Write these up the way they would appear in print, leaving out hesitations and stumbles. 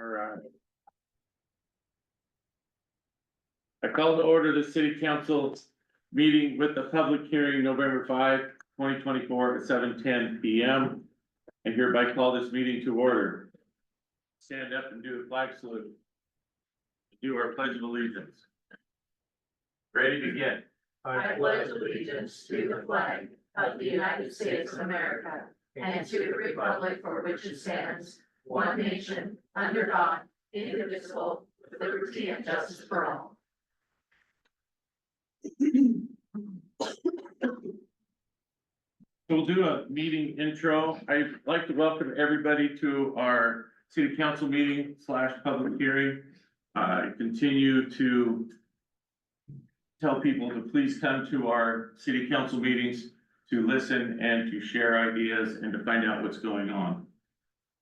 All right. I call to order the city council meeting with the public hearing November 5, 2024 at 7:10 p.m. And hereby call this meeting to order. Stand up and do the flag salute. Do our pledge of allegiance. Ready to begin. I pledge allegiance to the flag of the United States of America and to the republic for which it stands, one nation, under God, indivisible, with liberty and justice for all. We'll do a meeting intro. I'd like to welcome everybody to our city council meeting / public hearing. I continue to tell people to please come to our city council meetings to listen and to share ideas and to find out what's going on.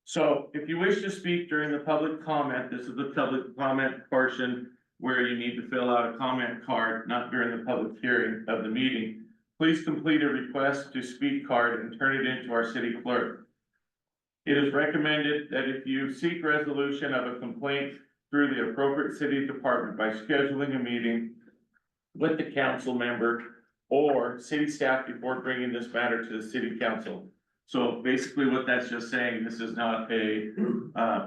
So if you wish to speak during the public comment, this is the public comment portion where you need to fill out a comment card, not during the public hearing of the meeting. Please complete a request to speak card and turn it into our city clerk. It is recommended that if you seek resolution of a complaint through the appropriate city department by scheduling a meeting with the council member or city staff before bringing this matter to the city council. So basically what that's just saying, this is not a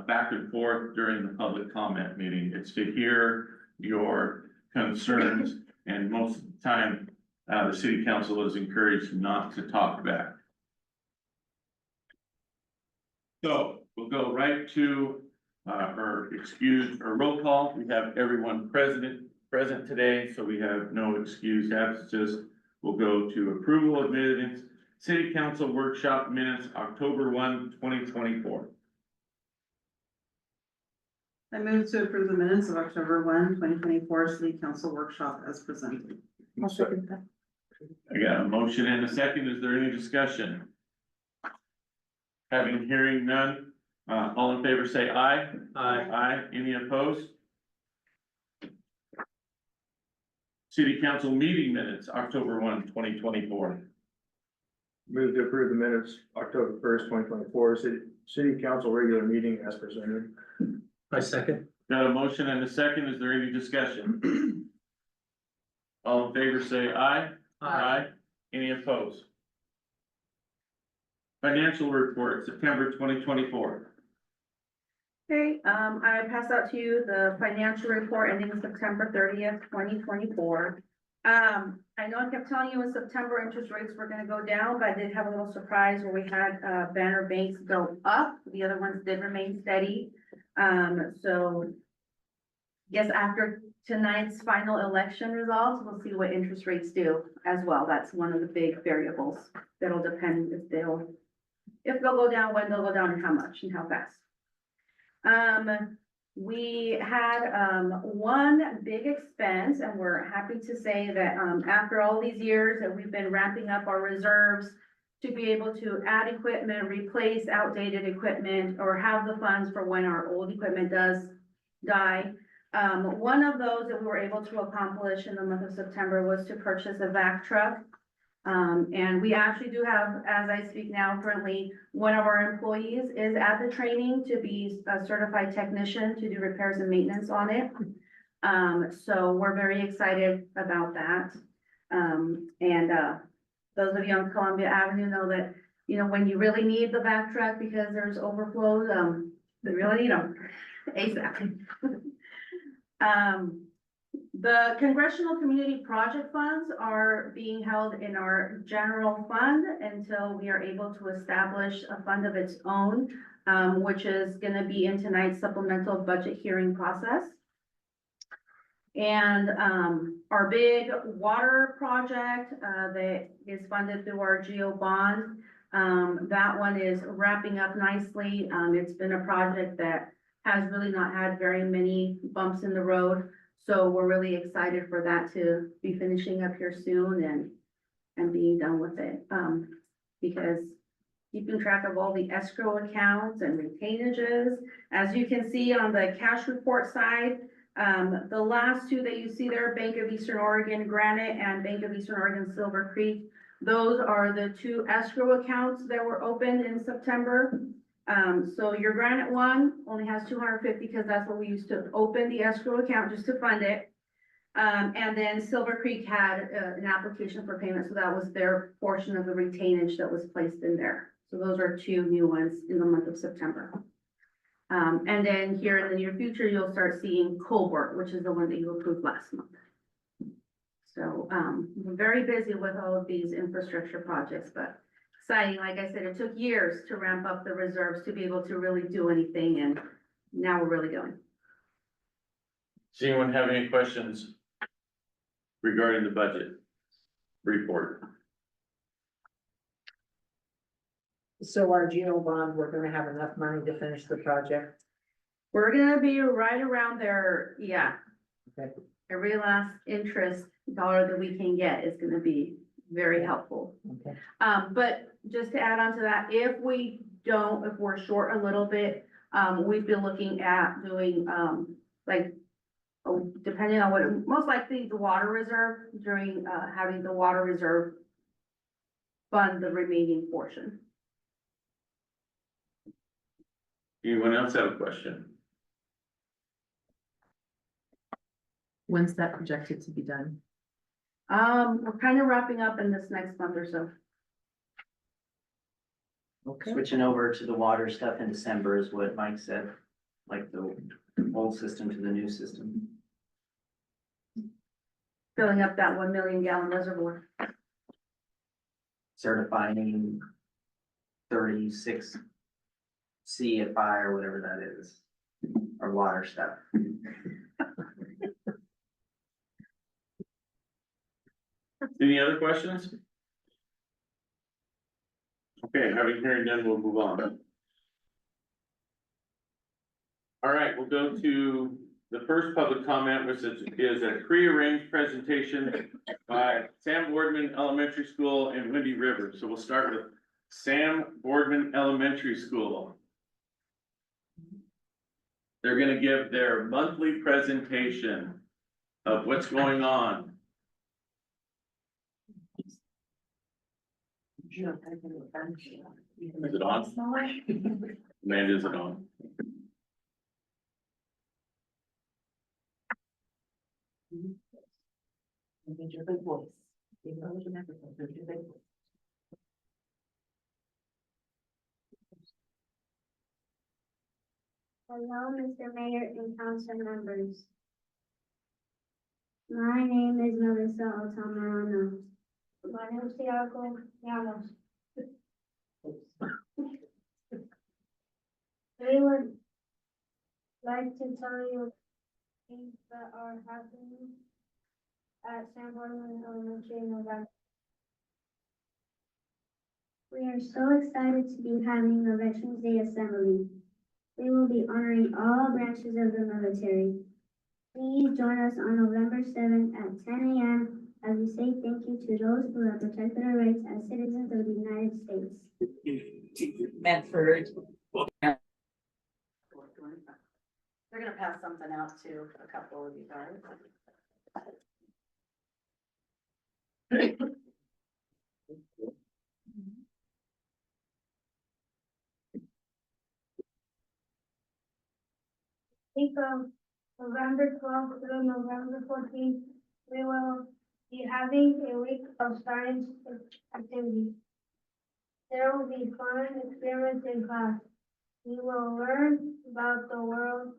back and forth during the public comment meeting. It's to hear your concerns, and most of the time, the city council is encouraged not to talk back. So we'll go right to our roll call. We have everyone present today, so we have no excused absences. We'll go to approval of minutes, city council workshop minutes, October 1, 2024. I move to approve the minutes of October 1, 2024 city council workshop as presented. I'll second that. I got a motion and a second. Is there any discussion? Hearing none, all in favor say aye. Aye. Aye. Any opposed? City council meeting minutes, October 1, 2024. Move to approve the minutes, October 1st, 2024, city council regular meeting as presented. I second. Got a motion and a second. Is there any discussion? All in favor say aye. Aye. Any opposed? Financial report, September 2024. Okay, I passed out to you the financial report ending September 30th, 2024. I know I kept telling you in September interest rates were gonna go down, but I did have a little surprise where we had, banner banks go up. The other ones did remain steady. So yes, after tonight's final election results, we'll see what interest rates do as well. That's one of the big variables. That'll depend if they'll go down, when they'll go down, and how much and how fast. We had, one big expense, and we're happy to say that, after all these years that we've been ramping up our reserves to be able to add equipment, replace outdated equipment, or have the funds for when our old equipment does die. One of those that we were able to accomplish in the month of September was to purchase a vac truck. And we actually do have, as I speak now, currently, one of our employees is at the training to be a certified technician to do repairs and maintenance on it. So we're very excited about that. Those of you on Columbia Avenue know that, you know, when you really need the vac truck because there's overflows, they really need them ASAP. The Congressional Community Project Funds are being held in our general fund until we are able to establish a fund of its own, which is gonna be in tonight's supplemental budget hearing process. And our big water project that is funded through our GEO bond, that one is wrapping up nicely. It's been a project that has really not had very many bumps in the road. So we're really excited for that to be finishing up here soon and being done with it. Because keeping track of all the escrow accounts and retainages, as you can see on the cash report side, the last two that you see there, Bank of Eastern Oregon Granite and Bank of Eastern Oregon Silver Creek, those are the two escrow accounts that were opened in September. So your granite one only has 250 because that's what we used to open the escrow account just to fund it. And then Silver Creek had an application for payment, so that was their portion of the retainage that was placed in there. So those are two new ones in the month of September. And then here in the near future, you'll start seeing Colbert, which is the one that you approved last month. So, we're very busy with all of these infrastructure projects, but exciting. Like I said, it took years to ramp up the reserves to be able to really do anything, and now we're really going. Does anyone have any questions regarding the budget report? So our Geo bond, we're gonna have enough money to finish the project? We're gonna be right around there, yeah. Okay. Every last interest dollar that we can get is gonna be very helpful. Okay. But just to add on to that, if we're short a little bit, we've been looking at doing, depending on what, most likely the water reserve during, having the water reserve fund the remaining portion. Anyone else have a question? When's that projected to be done? We're kind of wrapping up in this next month or so. Okay. Switching over to the water stuff in December is what Mike said, like the old system to the new system. Filling up that 1 million gallon reservoir. Certifying 36 CFI or whatever that is, or water stuff. Any other questions? Okay, having hearing none, we'll move on. All right, we'll go to the first public comment, which is a prearranged presentation by Sam Boardman Elementary School in Windy River. So we'll start with Sam Boardman Elementary School. They're gonna give their monthly presentation of what's going on. Is it on? Amanda, is it on? Your big voice. You know, you never go through your big voice. Hello, Mr. Mayor and council members. My name is Melissa Altamirano. My name is Tiago Llanos. We would like to tell you things that are happening at San Boardman Elementary in November. We are so excited to be having a Veterans Day Assembly. We will be honoring all branches of the military. Please join us on November 7th at 10 a.m. as we say thank you to those who have protected our rights as citizens of the United States. Medford. They're gonna pass something out to a couple of you guys. Week of November 12th through November 14th, we will be having a week of science activities. There will be fun experiments in class. We will learn about the world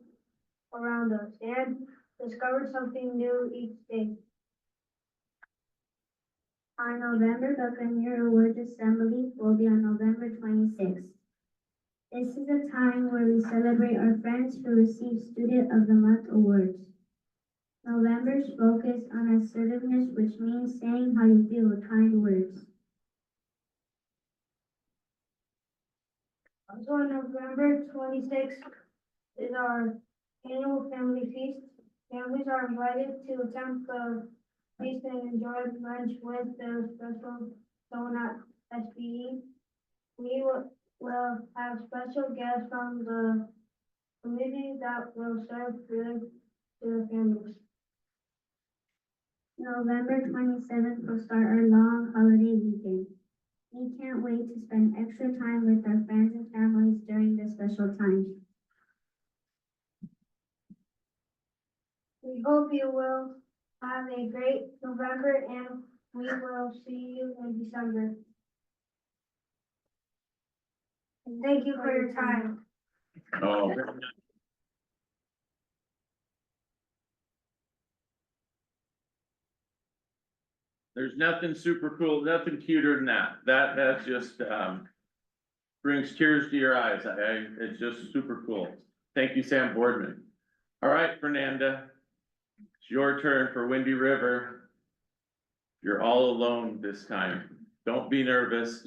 around us and discover something new each day. Our November Buccaneer Awards Assembly will be on November 26th. This is a time where we celebrate our friends who receive Student of the Month awards. November's focus on assertiveness, which means saying how you feel with kind words. Also on November 26th is our annual family feast. Families are invited to attempt the feast and enjoy lunch with their special donut SBE. We will have special guests from the community that will serve food to the families. November 27th will start our long holiday weekend. We can't wait to spend extra time with our friends and families during special times. We hope you will have a great November and we will see you in December. And thank you for your time. Oh. There's nothing super cool, nothing cuter than that. That's just, brings tears to your eyes. It's just super cool. Thank you, Sam Boardman. All right, Fernanda. It's your turn for Windy River. You're all alone this time. Don't be nervous.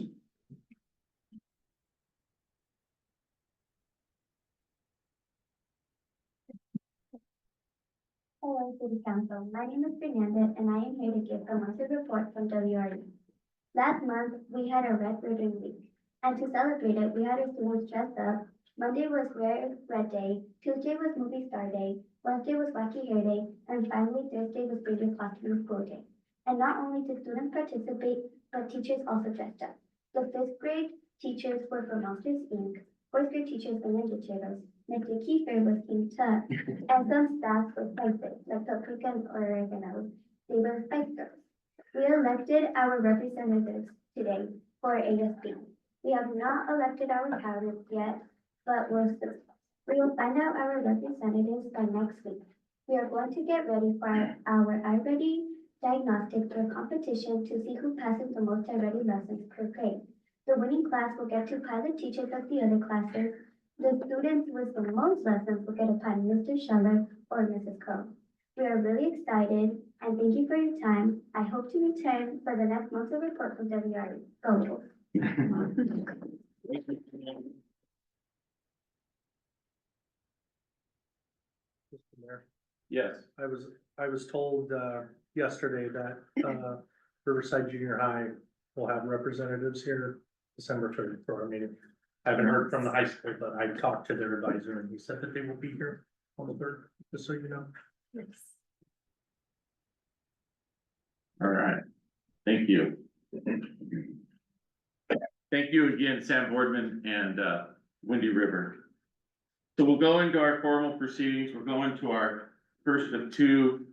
Hello, City Council. My name is Fernanda, and I am here to give a monthly report from WRE. Last month, we had a Red Ribbon Week, and to celebrate it, we had our students dressed up. Monday was Rare Red Day, Tuesday was Movie Star Day, Wednesday was Wacky Hair Day, and finally Thursday was Bigger Costume School Day. And not only did students participate, but teachers also dressed up. The 5th grade teachers were from Monsters Inc., 4th grade teachers were Ninja Turtles, Mr. Kiefer was King Tut, and some staff were spices, like paprika and oregano. They were Spice Girls. We elected our representatives today for ASB. We have not elected our candidates yet, but we'll soon. We will find out our representatives by next week. We are going to get ready for our iReady diagnostic for competition to see who passes the most iReady lessons per grade. The winning class will get to pie the teachers of the other classes. The students with the most lessons will get a pie Mr. Scheller or Mrs. Coe. We are really excited and thank you for your time. I hope to return for the next monthly report from WRE. Go Wolves. Mr. Mayor, Yes. I was told, yesterday that, Riverside Junior High will have representatives here December 3rd for our meeting. I haven't heard from the high school, but I talked to their advisor and he said that they will be here on the 3rd, just so you know. All right. Thank you. Thank you again, Sam Boardman and Windy River. So we'll go into our formal proceedings. We'll go into our first of 2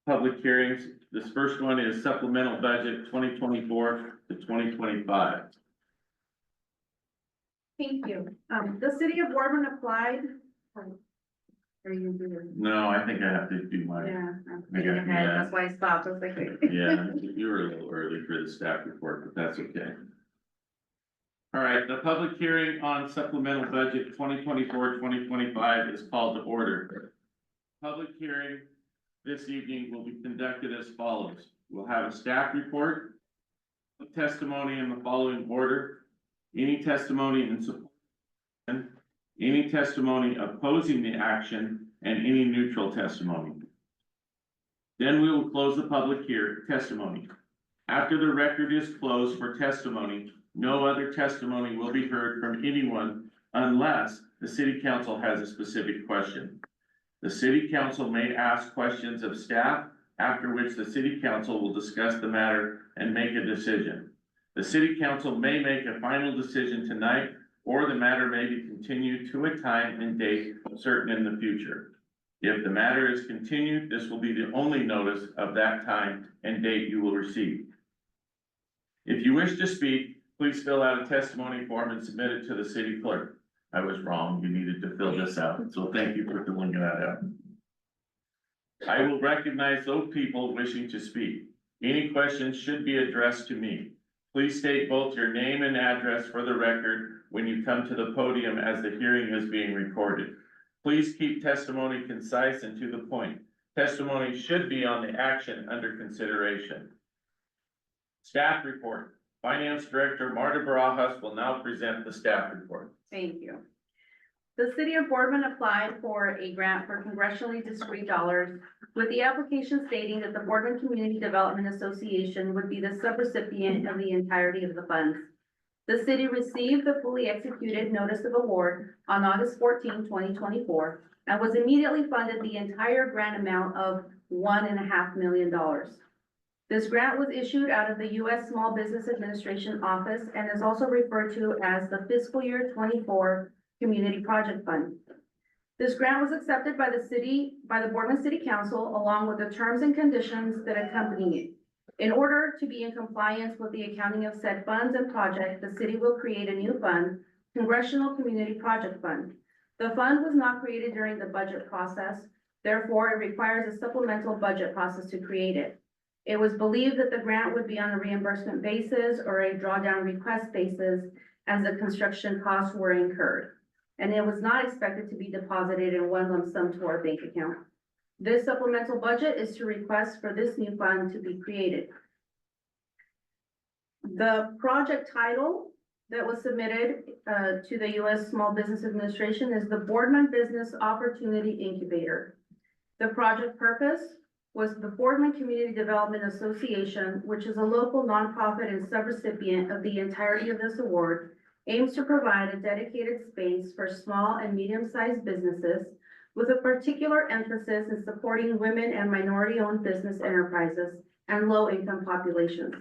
public hearings. This first one is supplemental budget 2024 to 2025. Thank you. The city of Boardman applied. Are you doing? No, I think I have to do mine. Yeah, I'm I getting got ahead, that. that's why I stopped, I was like. Yeah, you were a little early for the staff report, but that's okay. All right, the public hearing on supplemental budget 2024-2025 is called to order. Public hearing this evening will be conducted as follows. We'll have a staff report, testimony in the following order, any testimony in support, any testimony opposing the action, and any neutral testimony. Then we will close the public testimony. After the record is closed for testimony, no other testimony will be heard from anyone unless the city council has a specific question. The city council may ask questions of staff, after which the city council will discuss the matter and make a decision. The city council may make a final decision tonight, or the matter may be continued to a time and date certain in the future. If the matter is continued, this will be the only notice of that time and date you will receive. If you wish to speak, please fill out a testimony form and submit it to the city clerk. I was wrong, you needed to fill this out, so thank you for filling that out. I will recognize those people wishing to speak. Any questions should be addressed to me. Please state both your name and address for the record when you come to the podium as the hearing is being recorded. Please keep testimony concise and to the point. Testimony should be on the action under consideration. Staff report. Finance Director Marta Barajas will now present the staff report. Thank you. The city of Boardman applied for a grant for congressionally discrete dollars, with the application stating that the Boardman Community Development Association would be the subrecipient of the entirety of the funds. The city received the fully executed notice of award on August 14, 2024, and was immediately funded the entire grant amount of $1.5 million. This grant was issued out of the U.S. Small Business Administration Office and is also referred to as the Fiscal Year 24 Community Project Fund. This grant was accepted by the Boardman City Council, along with the terms and conditions that accompany it. In order to be in compliance with the accounting of said funds and project, the city will create a new fund, Congressional Community Project Fund. The fund was not created during the budget process, therefore it requires a supplemental budget process to create it. It was believed that the grant would be on a reimbursement basis or a drawdown request basis as the construction costs were incurred, and it was not expected to be deposited in one lump sum to our bank account. This supplemental budget is to request for this new fund to be created. The project title that was submitted to the U.S. Small Business Administration is the Boardman Business Opportunity Incubator. The project purpose was the Boardman Community Development Association, which is a local nonprofit and subrecipient of the entirety of this award, aims to provide a dedicated space for small and medium-sized businesses with a particular emphasis in supporting women and minority-owned business enterprises and low-income populations.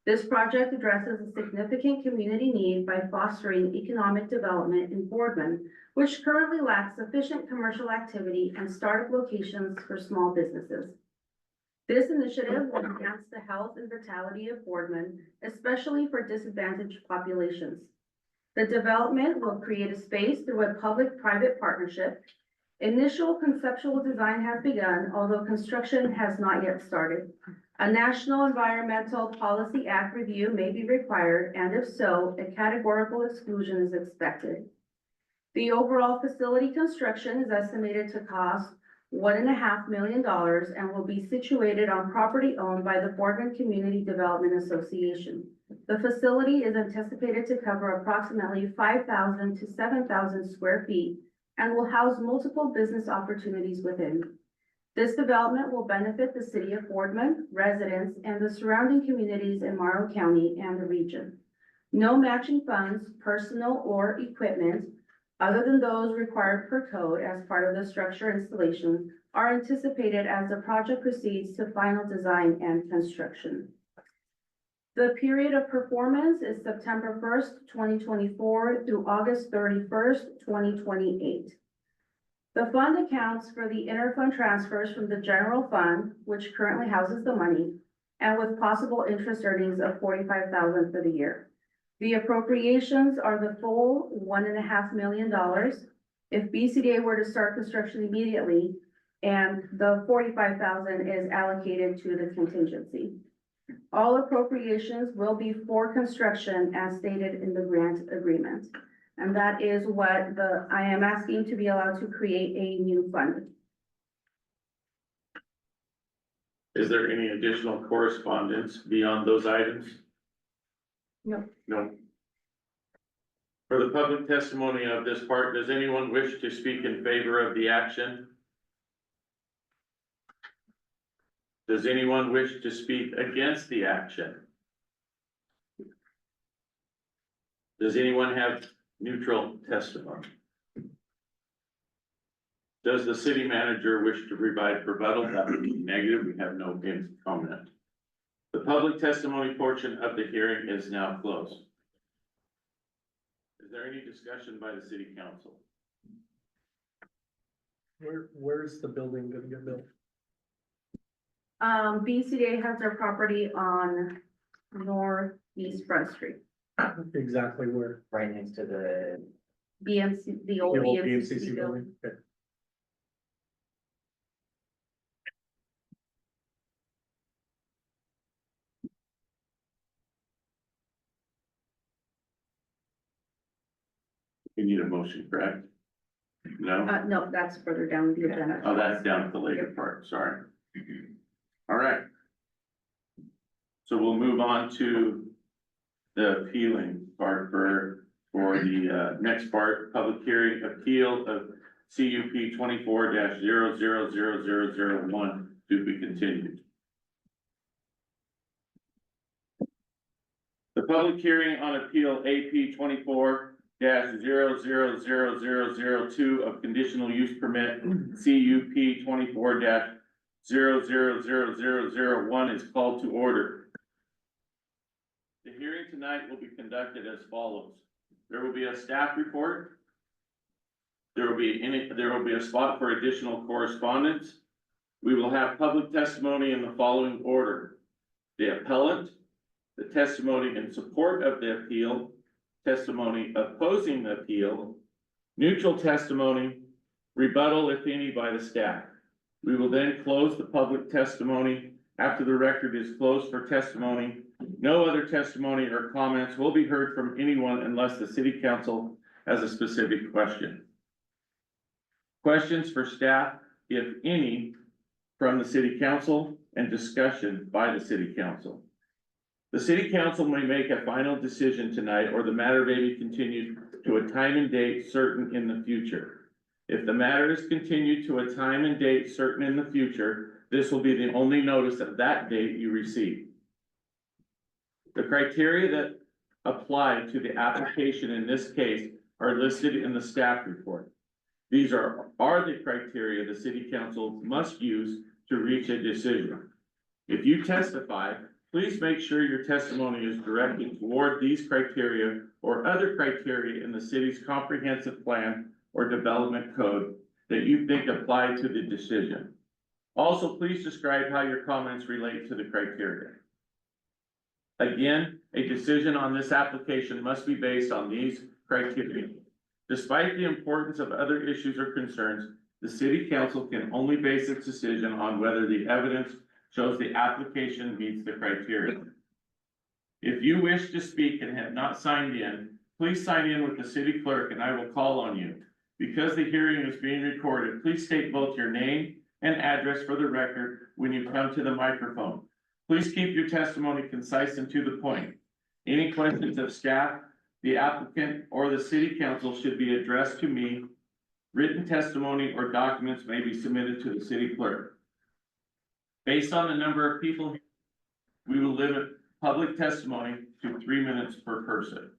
This project addresses a significant community need by fostering economic development in Boardman, which currently lacks sufficient commercial activity and startup locations for small businesses. This initiative will enhance the health and vitality of Boardman, especially for disadvantaged populations. The development will create a space through a public-private partnership. Initial conceptual design has begun, although construction has not yet started. A National Environmental Policy Act review may be required, and if so, a categorical exclusion is expected. The overall facility construction is estimated to cost $1.5 million and will be situated on property owned by the Boardman Community Development Association. The facility is anticipated to cover approximately 5,000 to 7,000 square feet and will house multiple business opportunities within. This development will benefit the city of Boardman, residents, and the surrounding communities in Morrow County and the region. No matching funds, personal or equipment, other than those required per code as part of the structure installation, are anticipated as the project proceeds to final design and construction. The period of performance is September 1st, 2024 through August 31st, 2028. The fund accounts for the interfund transfers from the general fund, which currently houses the money, and with possible interest earnings of $45,000 for the year. The appropriations are the full $1.5 million. If BCDA were to start construction immediately, and the $45,000 is allocated to the contingency. All appropriations will be for construction as stated in the grant agreement. And that is what I am asking to be allowed to create a new fund. Is there any additional correspondence beyond those items? No. No. For the public testimony of this part, does anyone wish to speak in favor of the action? Does anyone wish to speak against the action? Does anyone have neutral testimony? Does the city manager wish to provide rebuttal? That would be negative. We have no comment. The public testimony portion of the hearing is now closed. Is there any discussion by the city council? Where's the building gonna get built? BCDA has their property on Northeast Front Street. Exactly where? Right next to the, BMC, the old The old BMCC BMCC building. building? Okay. You need a motion, correct? No? No, that's further down the agenda. Oh, that's down at the later part, sorry. All right. So we'll move on to the appealing part for the next part, public hearing appeal of CUP 24-000001 to be continued. The public hearing on appeal AP 24-000002 of conditional use permit CUP 24-000001 is called to order. The hearing tonight will be conducted as follows. There will be a staff report, There will be a spot for additional correspondence. We will have public testimony in the following order: the appellant, the testimony in support of the appeal, testimony opposing the appeal, neutral testimony, rebuttal, if any, by the staff. We will then close the public testimony. After the record is closed for testimony, no other testimony or comments will be heard from anyone unless the city council has a specific question. Questions for staff, if any, from the city council, and discussion by the city council. The city council may make a final decision tonight, or the matter may be continued to a time and date certain in the future. If the matter is continued to a time and date certain in the future, this will be the only notice of that date you receive. The criteria that apply to the application in this case are listed in the staff report. These are the criteria the city council must use to reach a decision. If you testify, please make sure your testimony is directed toward these criteria or other criteria in the city's comprehensive plan or development code that you think apply to the decision. Also, please describe how your comments relate to the criteria. Again, a decision on this application must be based on these criteria. Despite the importance of other issues or concerns, the city council can only base its decision on whether the evidence shows the application meets the criteria. If you wish to speak and have not signed in, please sign in with the city clerk and I will call on you. Because the hearing is being recorded, please state both your name and address for the record when you come to the microphone. Please keep your testimony concise and to the point. Any questions of staff, the applicant, or the city council should be addressed to me. Written testimony or documents may be submitted to the city clerk. Based on the number of people, we will limit public testimony to 3 minutes per person.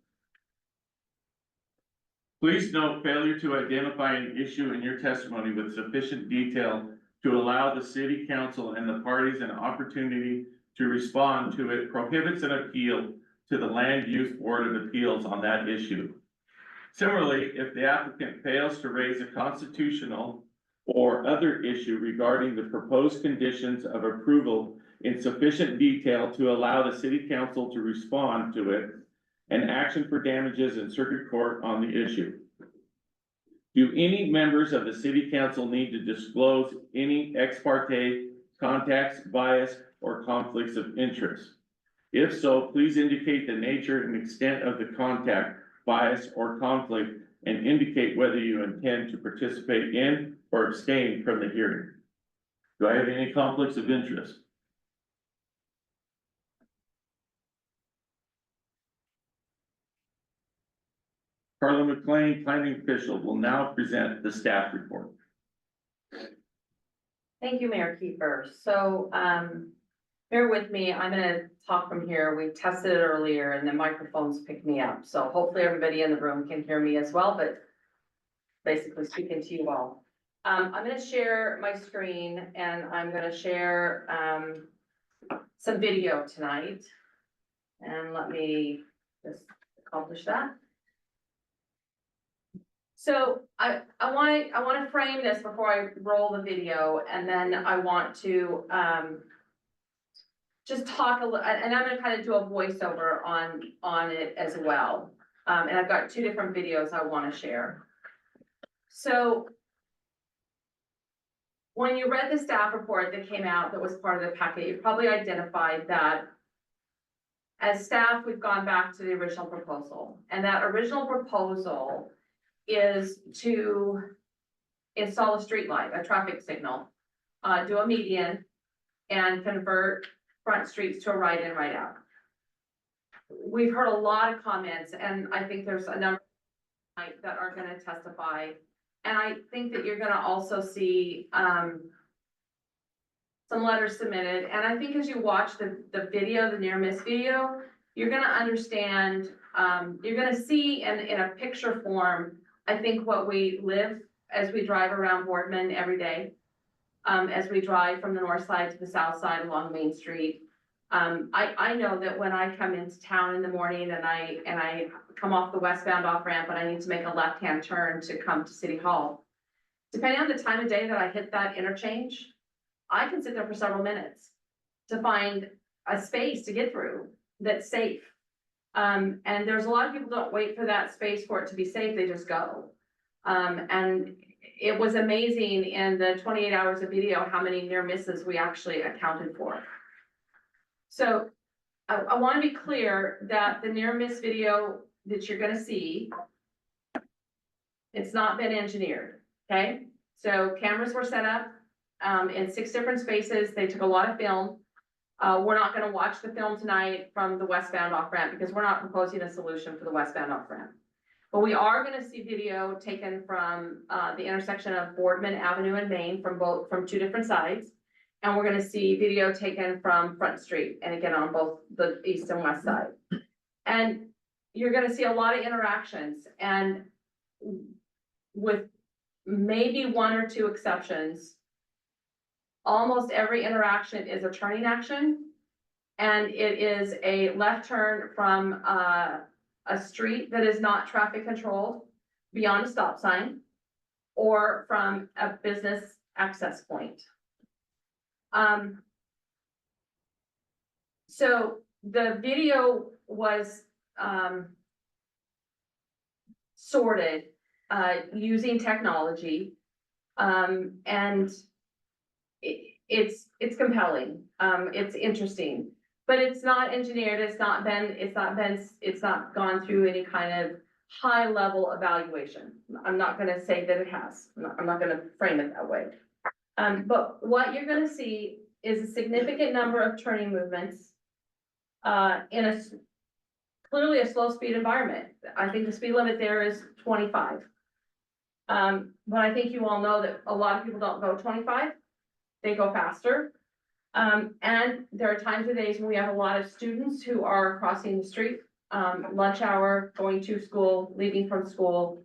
Please note failure to identify an issue in your testimony with sufficient detail to allow the city council and the parties an opportunity to respond to it prohibits an appeal to the Land Use Board of Appeals on that issue. Similarly, if the applicant fails to raise a constitutional or other issue regarding the proposed conditions of approval in sufficient detail to allow the city council to respond to it, and action for damages in circuit court on the issue. Do any members of the city council need to disclose any ex parte contacts, bias, or conflicts of interest? If so, please indicate the nature and extent of the contact, bias, or conflict, and indicate whether you intend to participate in or abstain from the hearing. Do I have any conflicts of interest? Carla McLean, planning official, will now present the staff report. Thank you, Mayor Kiefer. So, bear with me, I'm gonna talk from here. We tested it earlier and the microphones picked me up. So hopefully everybody in the room can hear me as well, but basically speaking to you all. I'm gonna share my screen and I'm gonna share, some video tonight. And let me just accomplish that. So I want to frame this before I roll the video, and then I want to just talk a little, and I'm gonna kind of do a voiceover on it as well. And I've got 2 different videos I want to share. So when you read the staff report that came out that was part of the packet, you probably identified that as staff, we've gone back to the original proposal, and that original proposal is to install a street light, a traffic signal, do a median, and convert front streets to a right in, right out. We've heard a lot of comments, and I think there's a number that are gonna testify. And I think that you're gonna also see some letters submitted, and I think as you watch the video, the near miss video, you're gonna understand, you're gonna see in a picture form, I think what we live as we drive around Boardman every day. As we drive from the north side to the south side along Main Street. I know that when I come into town in the morning and I come off the westbound off ramp and I need to make a left-hand turn to come to City Hall. Depending on the time of day that I hit that interchange, I can sit there for several minutes to find a space to get through that's safe. And there's a lot of people don't wait for that space for it to be safe, they just go. And it was amazing in the 28 hours of video, how many near misses we actually accounted for. So I want to be clear that the near miss video that you're gonna see, it's not been engineered, okay? So cameras were set up, in 6 different spaces. They took a lot of film. We're not gonna watch the film tonight from the westbound off ramp because we're not proposing a solution for the westbound off ramp. But we are gonna see video taken from, the intersection of Boardman Avenue and Main from 2 different sides. And we're gonna see video taken from Front Street, and again, on both the east and west side. And you're gonna see a lot of interactions, and with maybe 1 or 2 exceptions, almost every interaction is a turning action. And it is a left turn from, a street that is not traffic controlled beyond a stop sign, or from a business access point. So the video was, sorted, using technology, and it's compelling, it's interesting, but it's not engineered, it's not gone through any kind of high level evaluation. I'm not gonna say that it has, I'm not gonna frame it that way. But what you're gonna see is a significant number of turning movements, in clearly a slow speed environment. I think the speed limit there is 25. But I think you all know that a lot of people don't go 25, they go faster. And there are times of days when we have a lot of students who are crossing the street, lunch hour, going to school, leaving from school.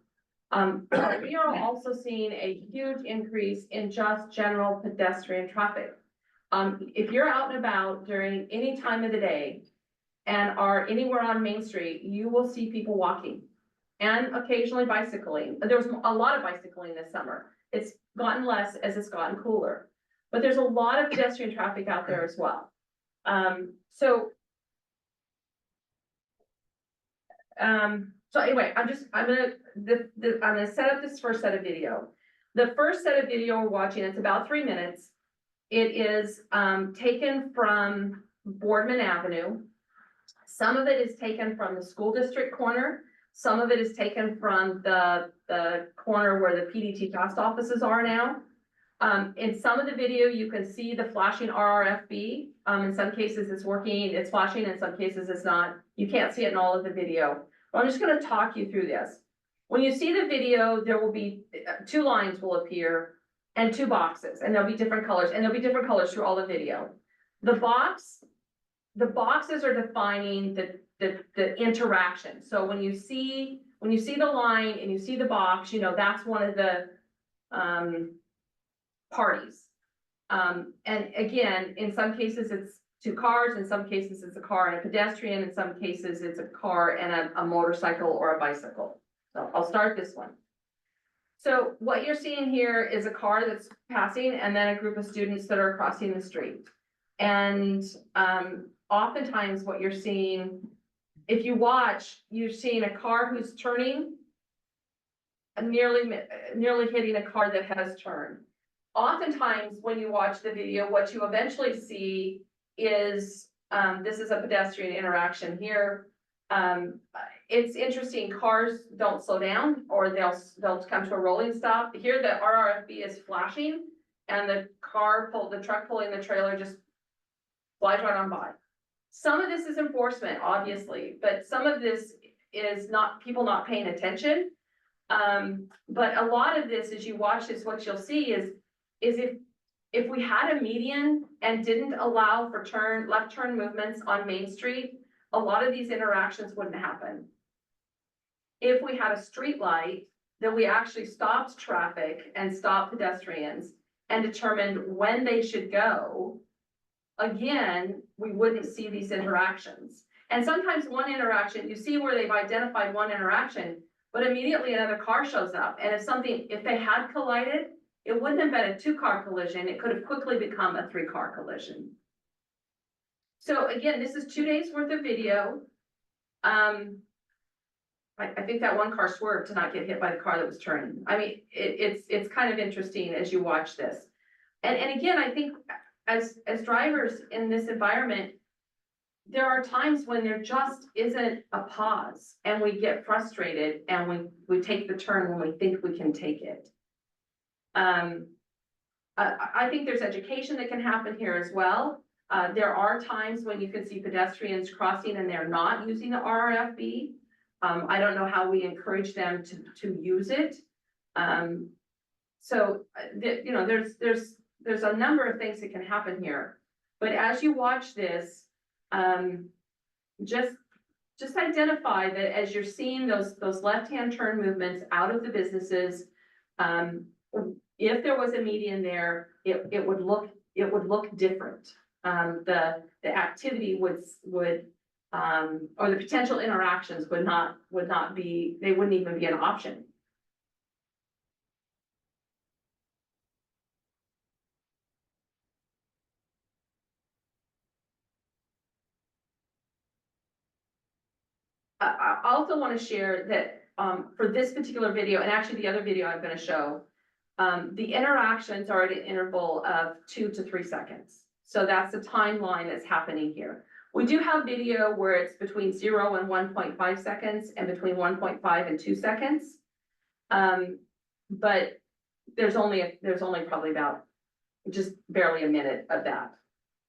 But we are also seeing a huge increase in just general pedestrian traffic. If you're out and about during any time of the day and are anywhere on Main Street, you will see people walking and occasionally bicycling. There was a lot of bicycling this summer. It's gotten less as it's gotten cooler, but there's a lot of pedestrian traffic out there as well. So anyway, I'm gonna set up this first set of video. The first set of video we're watching, it's about 3 minutes. It is, taken from Boardman Avenue. Some of it is taken from the school district corner. Some of it is taken from the corner where the PDT fast offices are now. In some of the video, you can see the flashing RRFB. In some cases it's working, it's flashing, in some cases it's not. You can't see it in all of the video. But I'm just gonna talk you through this. When you see the video, there will be 2 lines will appear and 2 boxes, and there'll be different colors, and there'll be different colors through all the video. The boxes are defining the interaction. So when you see the line and you see the box, you know, that's one of the parties. And again, in some cases it's 2 cars, in some cases it's a car and a pedestrian, in some cases it's a car and a motorcycle or a bicycle. So I'll start this one. So what you're seeing here is a car that's passing and then a group of students that are crossing the street. And oftentimes what you're seeing, if you watch, you're seeing a car who's turning, nearly hitting a car that has turned. Oftentimes, when you watch the video, what you eventually see is, this is a pedestrian interaction here. It's interesting, cars don't slow down or they'll come to a rolling stop. Here the RRFB is flashing and the truck pulling the trailer just flies right on by. Some of this is enforcement, obviously, but some of this is not people not paying attention. But a lot of this, as you watch this, what you'll see is if we had a median and didn't allow for left turn movements on Main Street, a lot of these interactions wouldn't happen. If we had a street light, then we actually stopped traffic and stopped pedestrians and determined when they should go, again, we wouldn't see these interactions. And sometimes one interaction, you see where they've identified one interaction, but immediately another car shows up. And if they had collided, it wouldn't have been a 2-car collision. It could have quickly become a 3-car collision. So again, this is 2 days worth of video. I think that one car swerved to not get hit by the car that was turning. I mean, it's kind of interesting as you watch this. And again, I think as drivers in this environment, there are times when there just isn't a pause and we get frustrated and we take the turn when we think we can take it. I think there's education that can happen here as well. There are times when you can see pedestrians crossing and they're not using the RRFB. I don't know how we encourage them to use it. You know, there's a number of things that can happen here. But as you watch this, just identify that as you're seeing those left-hand turn movements out of the businesses, if there was a median there, it would look different. The activity would or the potential interactions would not be, they wouldn't even be an option. I also want to share that for this particular video, and actually the other video I'm going to show, the interactions are at an interval of 2 to 3 seconds. So that's the timeline that's happening here. We do have video where it's between 0 and 1.5 seconds and between 1.5 and 2 seconds. But there's only probably about just barely a minute of that,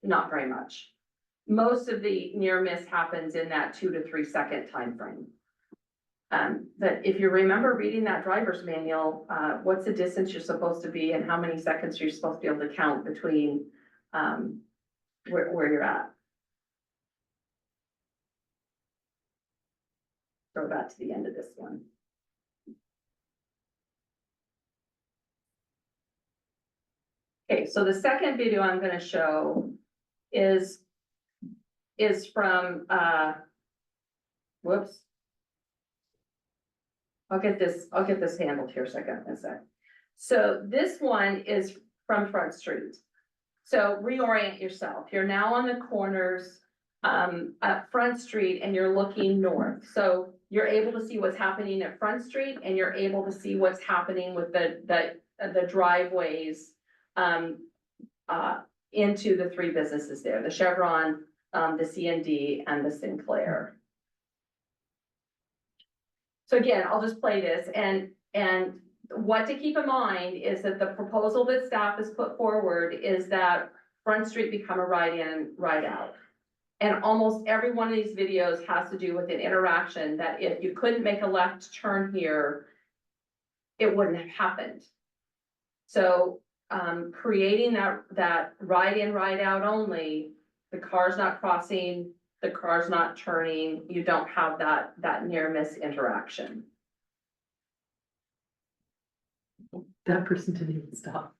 not very much. Most of the near miss happens in that 2 to 3 second time frame. But if you remember reading that driver's manual, what's the distance you're supposed to be and how many seconds you're supposed to be able to count between where you're at. Go back to the end of this one. Okay, so the second video I'm going to show is from whoops. I'll get this handled here a second. So this one is from Front Street. So reorient yourself. You're now on the corners at Front Street and you're looking north. So you're able to see what's happening at Front Street and you're able to see what's happening with the driveways into the 3 businesses there, the Chevron, the C&D and the Sinclair. So again, I'll just play this and what to keep in mind is that the proposal that staff has put forward is that Front Street become a ride in, ride out. And almost every one of these videos has to do with an interaction that if you couldn't make a left turn here, it wouldn't have happened. So creating that ride in, ride out only, the car's not crossing, the car's not turning, you don't have that near miss interaction. That person didn't even stop.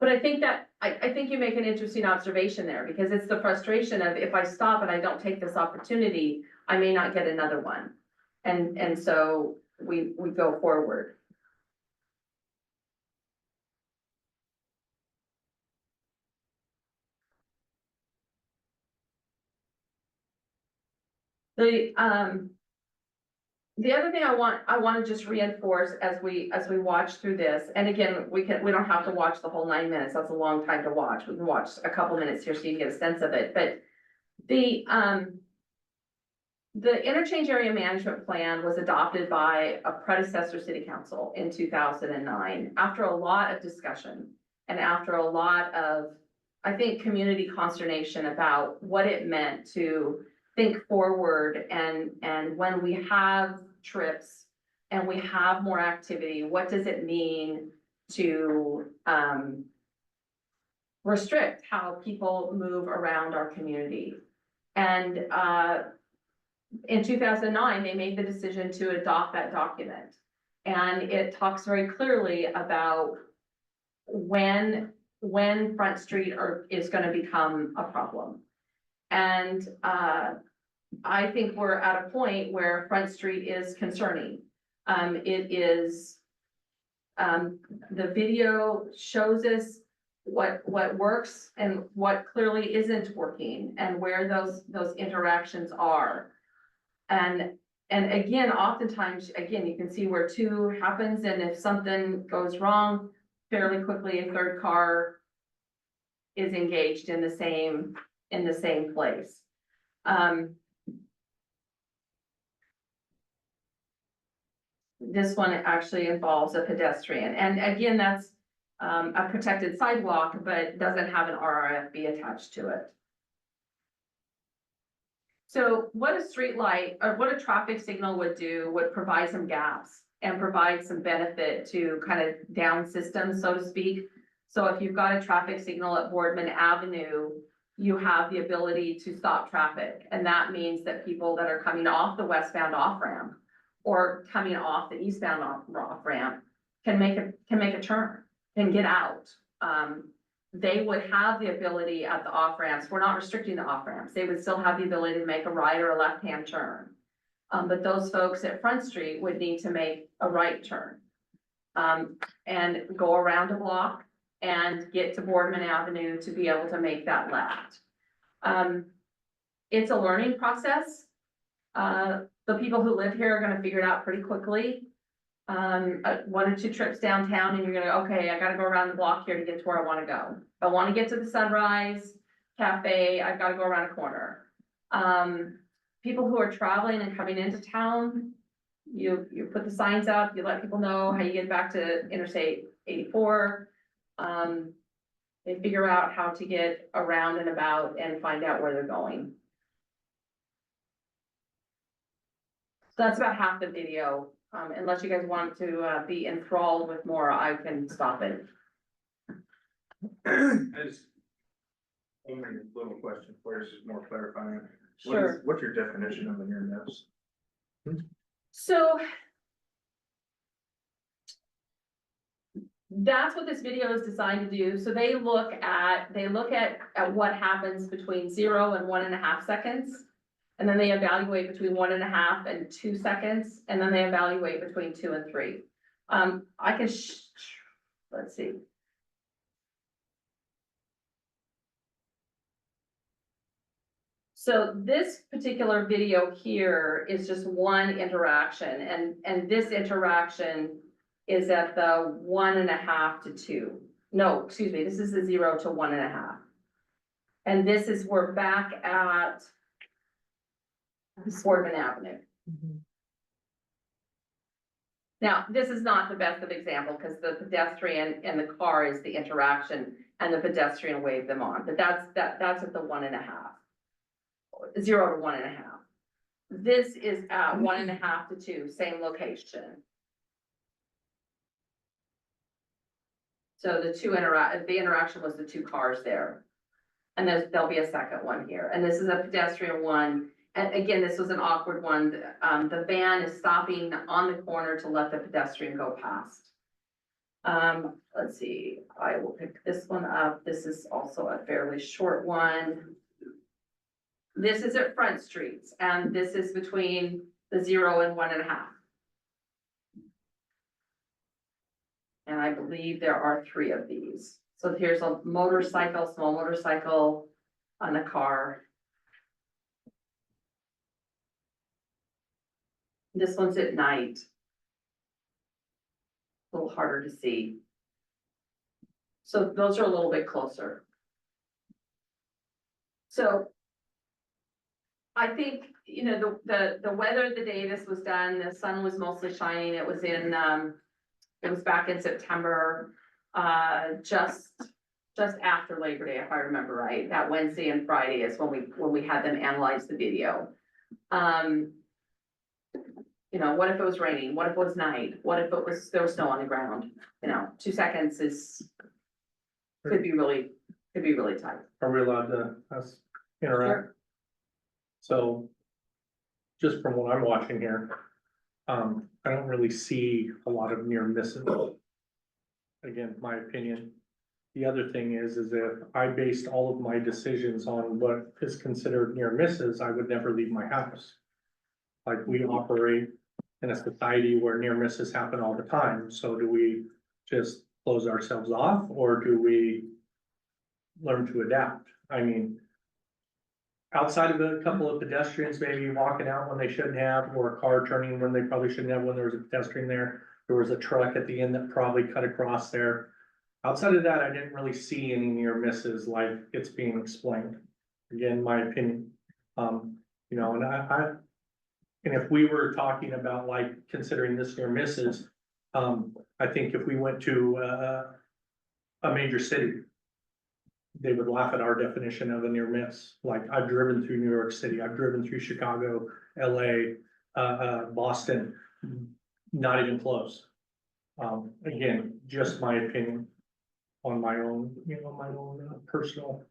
But I think I think you make an interesting observation there because it's the frustration of if I stop and I don't take this opportunity, I may not get another one. And so we go forward. The other thing I want to just reinforce as we watch through this, and again, we don't have to watch the whole 9 minutes. That's a long time to watch. We can watch a couple minutes here so you can get a sense of it. But the interchange area management plan was adopted by a predecessor city council in 2009 after a lot of discussion and after a lot of, I think, community consternation about what it meant to think forward and when we have trips and we have more activity, what does it mean to restrict how people move around our community? And in 2009, they made the decision to adopt that document. And it talks very clearly about when Front Street is going to become a problem. And, I think we're at a point where Front Street is concerning. It is, the video shows us what works and what clearly isn't working and where those interactions are. And again, oftentimes, again, you can see where two happens, and if something goes wrong, fairly quickly, a third car is engaged in the same place. This one actually involves a pedestrian, and again, that's a protected sidewalk, but doesn't have an RRFB attached to it. So what a street light or what a traffic signal would do would provide some gaps and provide some benefit to kind of down systems, so to speak. So if you've got a traffic signal at Boardman Avenue, you have the ability to stop traffic. And that means that people that are coming off the westbound off ramp or coming off the eastbound off ramp can make a turn and get out. They would have the ability at the off ramps, we're not restricting the off ramps, they would still have the ability to make a right or a left-hand turn. But those folks at Front Street would need to make a right turn. And go around a block and get to Boardman Avenue to be able to make that left. It's a learning process. The people who live here are gonna figure it out pretty quickly. 1 or 2 trips downtown and you're gonna, okay, I gotta go around the block here to get to where I wanna go. If I wanna get to the Sunrise Cafe, I've gotta go around a corner. People who are traveling and coming into town, you put the signs up, you let people know how you get back to Interstate 84. They figure out how to get around and about and find out where they're going. So that's about half the video. Unless you guys want to be enthralled with more, I can stop it. I just. Only a little question for you, this is more clarifying. Sure. What's your definition of a near miss? So that's what this video is designed to do. So they look at what happens between 0 and 1.5 seconds. And then they evaluate between 1.5 and 2 seconds, and then they evaluate between 2 and 3. I can, let's see. So this particular video here is just one interaction, and this interaction is at the 1.5 to 2. No, excuse me, this is the 0 to 1.5. And this is, we're back at Boardman Avenue. Now, this is not the best of example because the pedestrian and the car is the interaction and the pedestrian waved them on, but that's at the 1.5. 0 to 1.5. This is at 1.5 to 2, same location. So the interaction was the 2 cars there. And there'll be a second one here. And this is a pedestrian one. And again, this was an awkward one. The van is stopping on the corner to let the pedestrian go past. Let's see, I will pick this one up. This is also a fairly short one. This is at Front Street, and this is between the 0 and 1.5. And I believe there are 3 of these. So here's a motorcycle, small motorcycle on a car. This one's at night. A little harder to see. So those are a little bit closer. So I think, you know, the weather the day this was done, the sun was mostly shining. It was back in September, just after Labor Day, if I remember right. That Wednesday and Friday is when we had them analyze the video. You know, what if it was raining? What if it was night? What if there was snow on the ground? You know, 2 seconds could be really tight. Are we allowed to interact? Sure. So, just from what I'm watching here, I don't really see a lot of near misses. Again, my opinion, the other thing is if I based all of my decisions on what is considered near misses, I would never leave my house. Like, we operate in a society where near misses happen all the time, so do we just close ourselves off, or do we learn to adapt? I mean, outside of a couple of pedestrians maybe walking out when they shouldn't have, or a car turning when they probably shouldn't have, when there was a pedestrian there was a truck at the end that probably cut across there. Outside of that, I didn't really see any near misses like it's being explained. Again, my opinion. You know, and and if we were talking about like considering this near misses, I think if we went to a major city, they would laugh at our definition of a near miss. Like, I've driven through New York City, I've driven through Chicago, LA, Boston, not even close. Again, just my opinion on my own, you know, my own personal.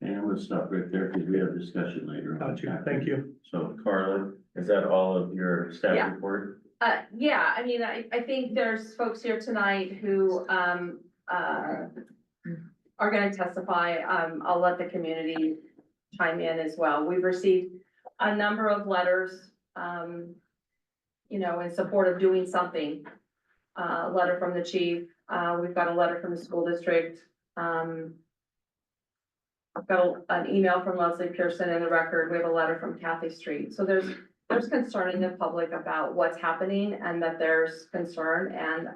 And I'm gonna stop right there because we have discussion later on. Got you, thank you. So Carla, is that all of your staff Yeah. report? Yeah, I mean, I think there's folks here tonight who, are gonna testify. I'll let the community chime in as well. We've received a number of letters, you know, in support of doing something. A letter from the chief, we've got a letter from the school district. I've got an email from Leslie Pearson in the record. We have a letter from Kathy Street. So there's concern in the public about what's happening, and that there's concern and,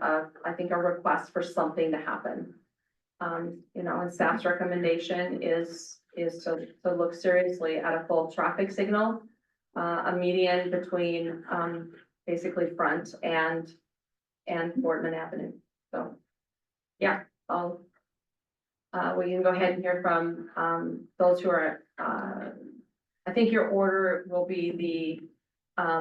I think a request for something to happen. You know, and staff's recommendation is to look seriously at a full traffic signal, a median between, basically Front and Boardman Avenue. So, yeah, we can go ahead and hear from, those who are, I think your order will be the,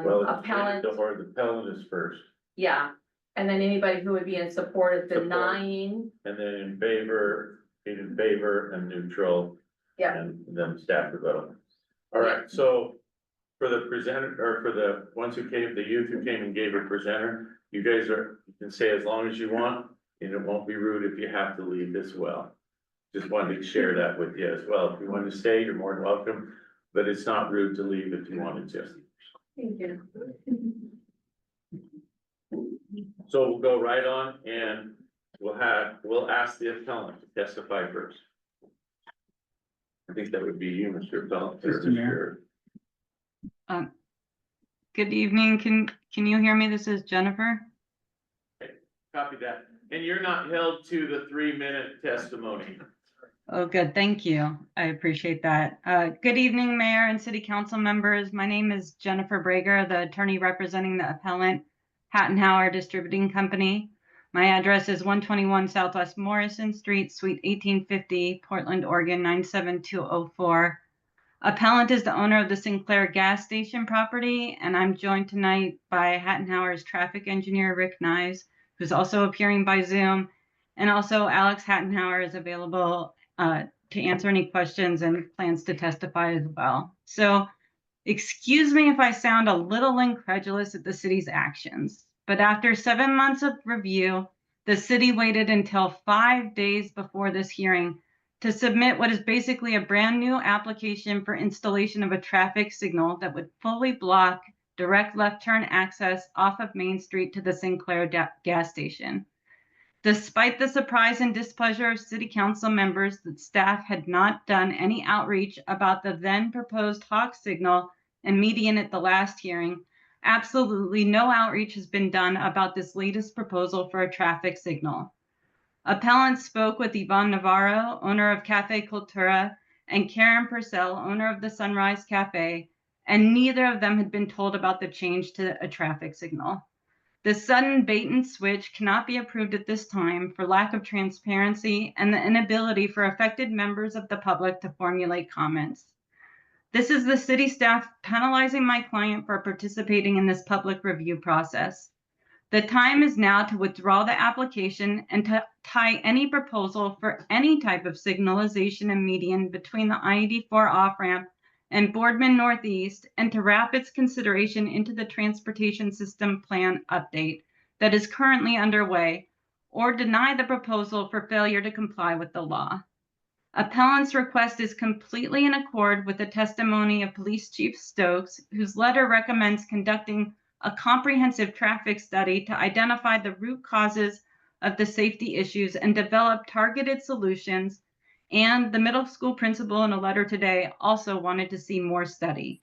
Well, appellant. the appellant is first, Yeah, and then anybody who would be in support of denying. and then in favor and neutral. Yeah. And then staff rebuttal. All right, so for the presenter, or for the ones who came, the youth who came and gave a presenter, you guys you can say as long as you want, and it won't be rude if you have to leave as well. Just wanted to share that with you as well. If you want to stay, you're more than welcome, but it's not rude to leave if you wanted to. Thank you. So we'll go right on and we'll ask the appellant to testify first. I think that would be you, Mr. Appellant. Mr. Mayor. Good evening. Can you hear me? This is Jennifer. Copy that. And you're not held to the 3-minute testimony. Oh, good. Thank you. I appreciate that. Good evening, Mayor and City Council members. My name is Jennifer Brager, the attorney representing the appellant, Hattenhauer Distributing Company. My address is 121 Southwest Morrison Street, Suite 1850, Portland, Oregon 97204. Appellant is the owner of the Sinclair gas station property, and I'm joined tonight by Hattenhauer's traffic engineer, Rick Knives, who's also appearing by Zoom, and also Alex Hattenhauer is available to answer any questions and plans to testify as well. So excuse me if I sound a little incredulous at the city's actions, but after 7 months of review, the city waited until 5 days before this hearing to submit what is basically a brand new application for installation of a traffic signal that would fully block direct left turn access off of Main Street to the Sinclair gas station. Despite the surprise and displeasure of city council members that staff had not done any outreach about the then proposed Hawk signal and median at the last hearing, absolutely no outreach has been done about this latest proposal for a traffic signal. Appellant spoke with Yvonne Navarro, owner of Cafe Cultura, and Karen Purcell, owner of the Sunrise Cafe, and neither of them had been told about the change to a traffic signal. The sudden bait and switch cannot be approved at this time for lack of transparency and the inability for affected members of the public to formulate comments. This is the city staff penalizing my client for participating in this public review process. The time is now to withdraw the application and to tie any proposal for any type of signalization and median between the I-84 off-ramp and Boardman Northeast, and to wrap its consideration into the transportation system plan update that is currently underway, or deny the proposal for failure to comply with the law. Appellant's request is completely in accord with the testimony of Police Chief Stokes, whose letter recommends conducting a comprehensive traffic study to identify the root causes of the safety issues and develop targeted solutions. And the middle school principal in a letter today also wanted to see more study.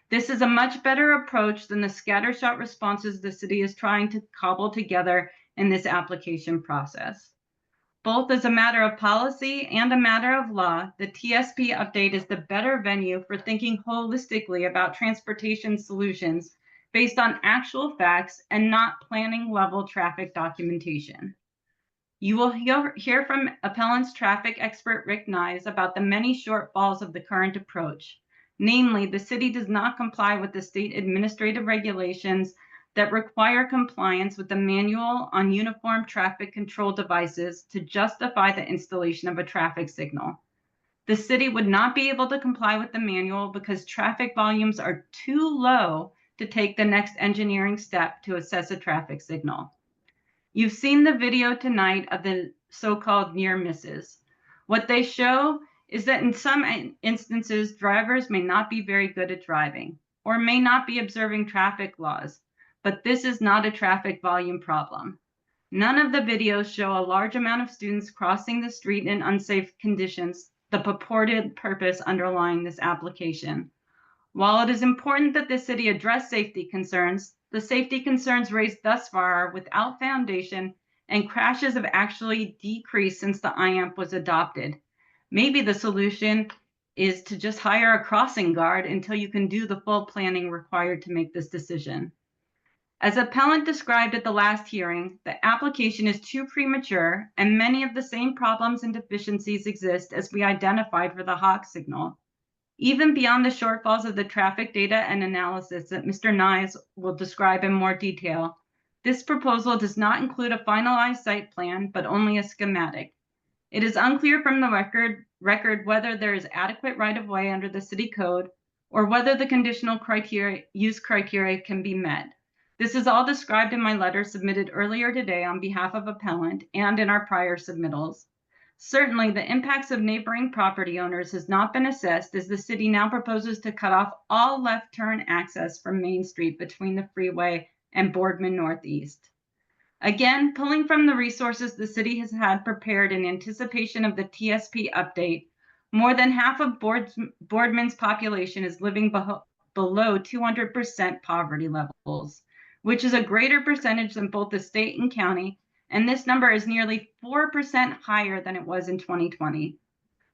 This is a much better approach than the scattershot responses the city is trying to cobble together in this application process. Both as a matter of policy and a matter of law, the TSP update is the better venue for thinking holistically about transportation solutions based on actual facts and not planning level traffic documentation. You will hear from appellant's traffic expert Rick Nyes about the many shortfalls of the current approach. Namely, the city does not comply with the state administrative regulations that require compliance with the manual on uniform traffic control devices to justify the installation of a traffic signal. The city would not be able to comply with the manual because traffic volumes are too low to take the next engineering step to assess a traffic signal. You've seen the video tonight of the so-called near misses. What they show is that in some instances, drivers may not be very good at driving or may not be observing traffic laws, but this is not a traffic volume problem. None of the videos show a large amount of students crossing the street in unsafe conditions, the purported purpose underlying this application. While it is important that the city address safety concerns, the safety concerns raised thus far are without foundation, and crashes have actually decreased since the IAMP was adopted. Maybe the solution is to just hire a crossing guard until you can do the full planning required to make this decision. As appellant described at the last hearing, the application is too premature and many of the same problems and deficiencies exist as we identified for the Hawk signal. Even beyond the shortfalls of the traffic data and analysis that Mr. Nyes will describe in more detail, this proposal does not include a finalized site plan, but only a schematic. It is unclear from the record whether there is adequate right-of-way under the city code or whether the conditional use criteria can be met. This is all described in my letter submitted earlier today on behalf of appellant and in our prior submittals. Certainly, the impacts of neighboring property owners has not been assessed as the city now proposes to cut off all left turn access from Main Street between the freeway and Boardman Northeast. Again, pulling from the resources the city has had prepared in anticipation of the TSP update, more than half of Boardman's population is living below 200% poverty levels, which is a greater percentage than both the state and county, and this number is nearly 4% higher than it was in 2020.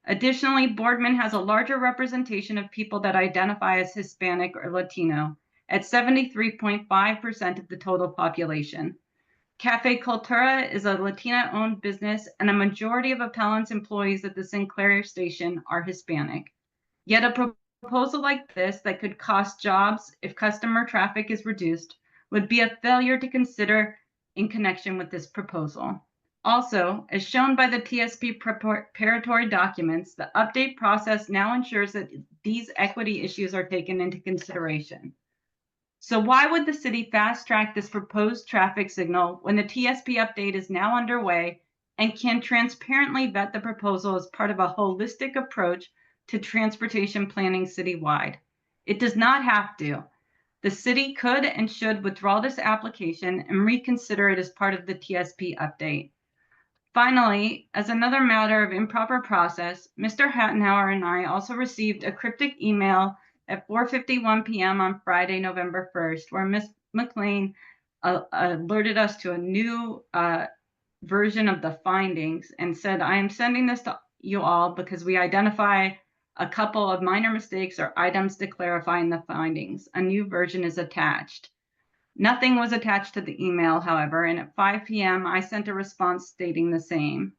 Additionally, Boardman has a larger representation of people that identify as Hispanic or Latino at 73.5% of the total population. Cafe Cultura is a Latina-owned business, and a majority of appellant's employees at the Sinclair station are Hispanic. Yet a proposal like this that could cost jobs if customer traffic is reduced would be a failure to consider in connection with this proposal. Also, as shown by the TSP preparatory documents, the update process now ensures that these equity issues are taken into consideration. So why would the city fast track this proposed traffic signal when the TSP update is now underway and can transparently vet the proposal as part of a holistic approach to transportation planning citywide? It does not have to. The city could and should withdraw this application and reconsider it as part of the TSP update. Finally, as another matter of improper process, Mr. Hattenhauer and I also received a cryptic email at 4:51 p.m. on Friday, November 1st, where Ms. McLean alerted us to a new version of the findings and said, I am sending this to you all because we identify a couple of minor mistakes or items to clarify in the findings. A new version is attached. Nothing was attached to the email, however, and at 5 p.m. I sent a response stating the same.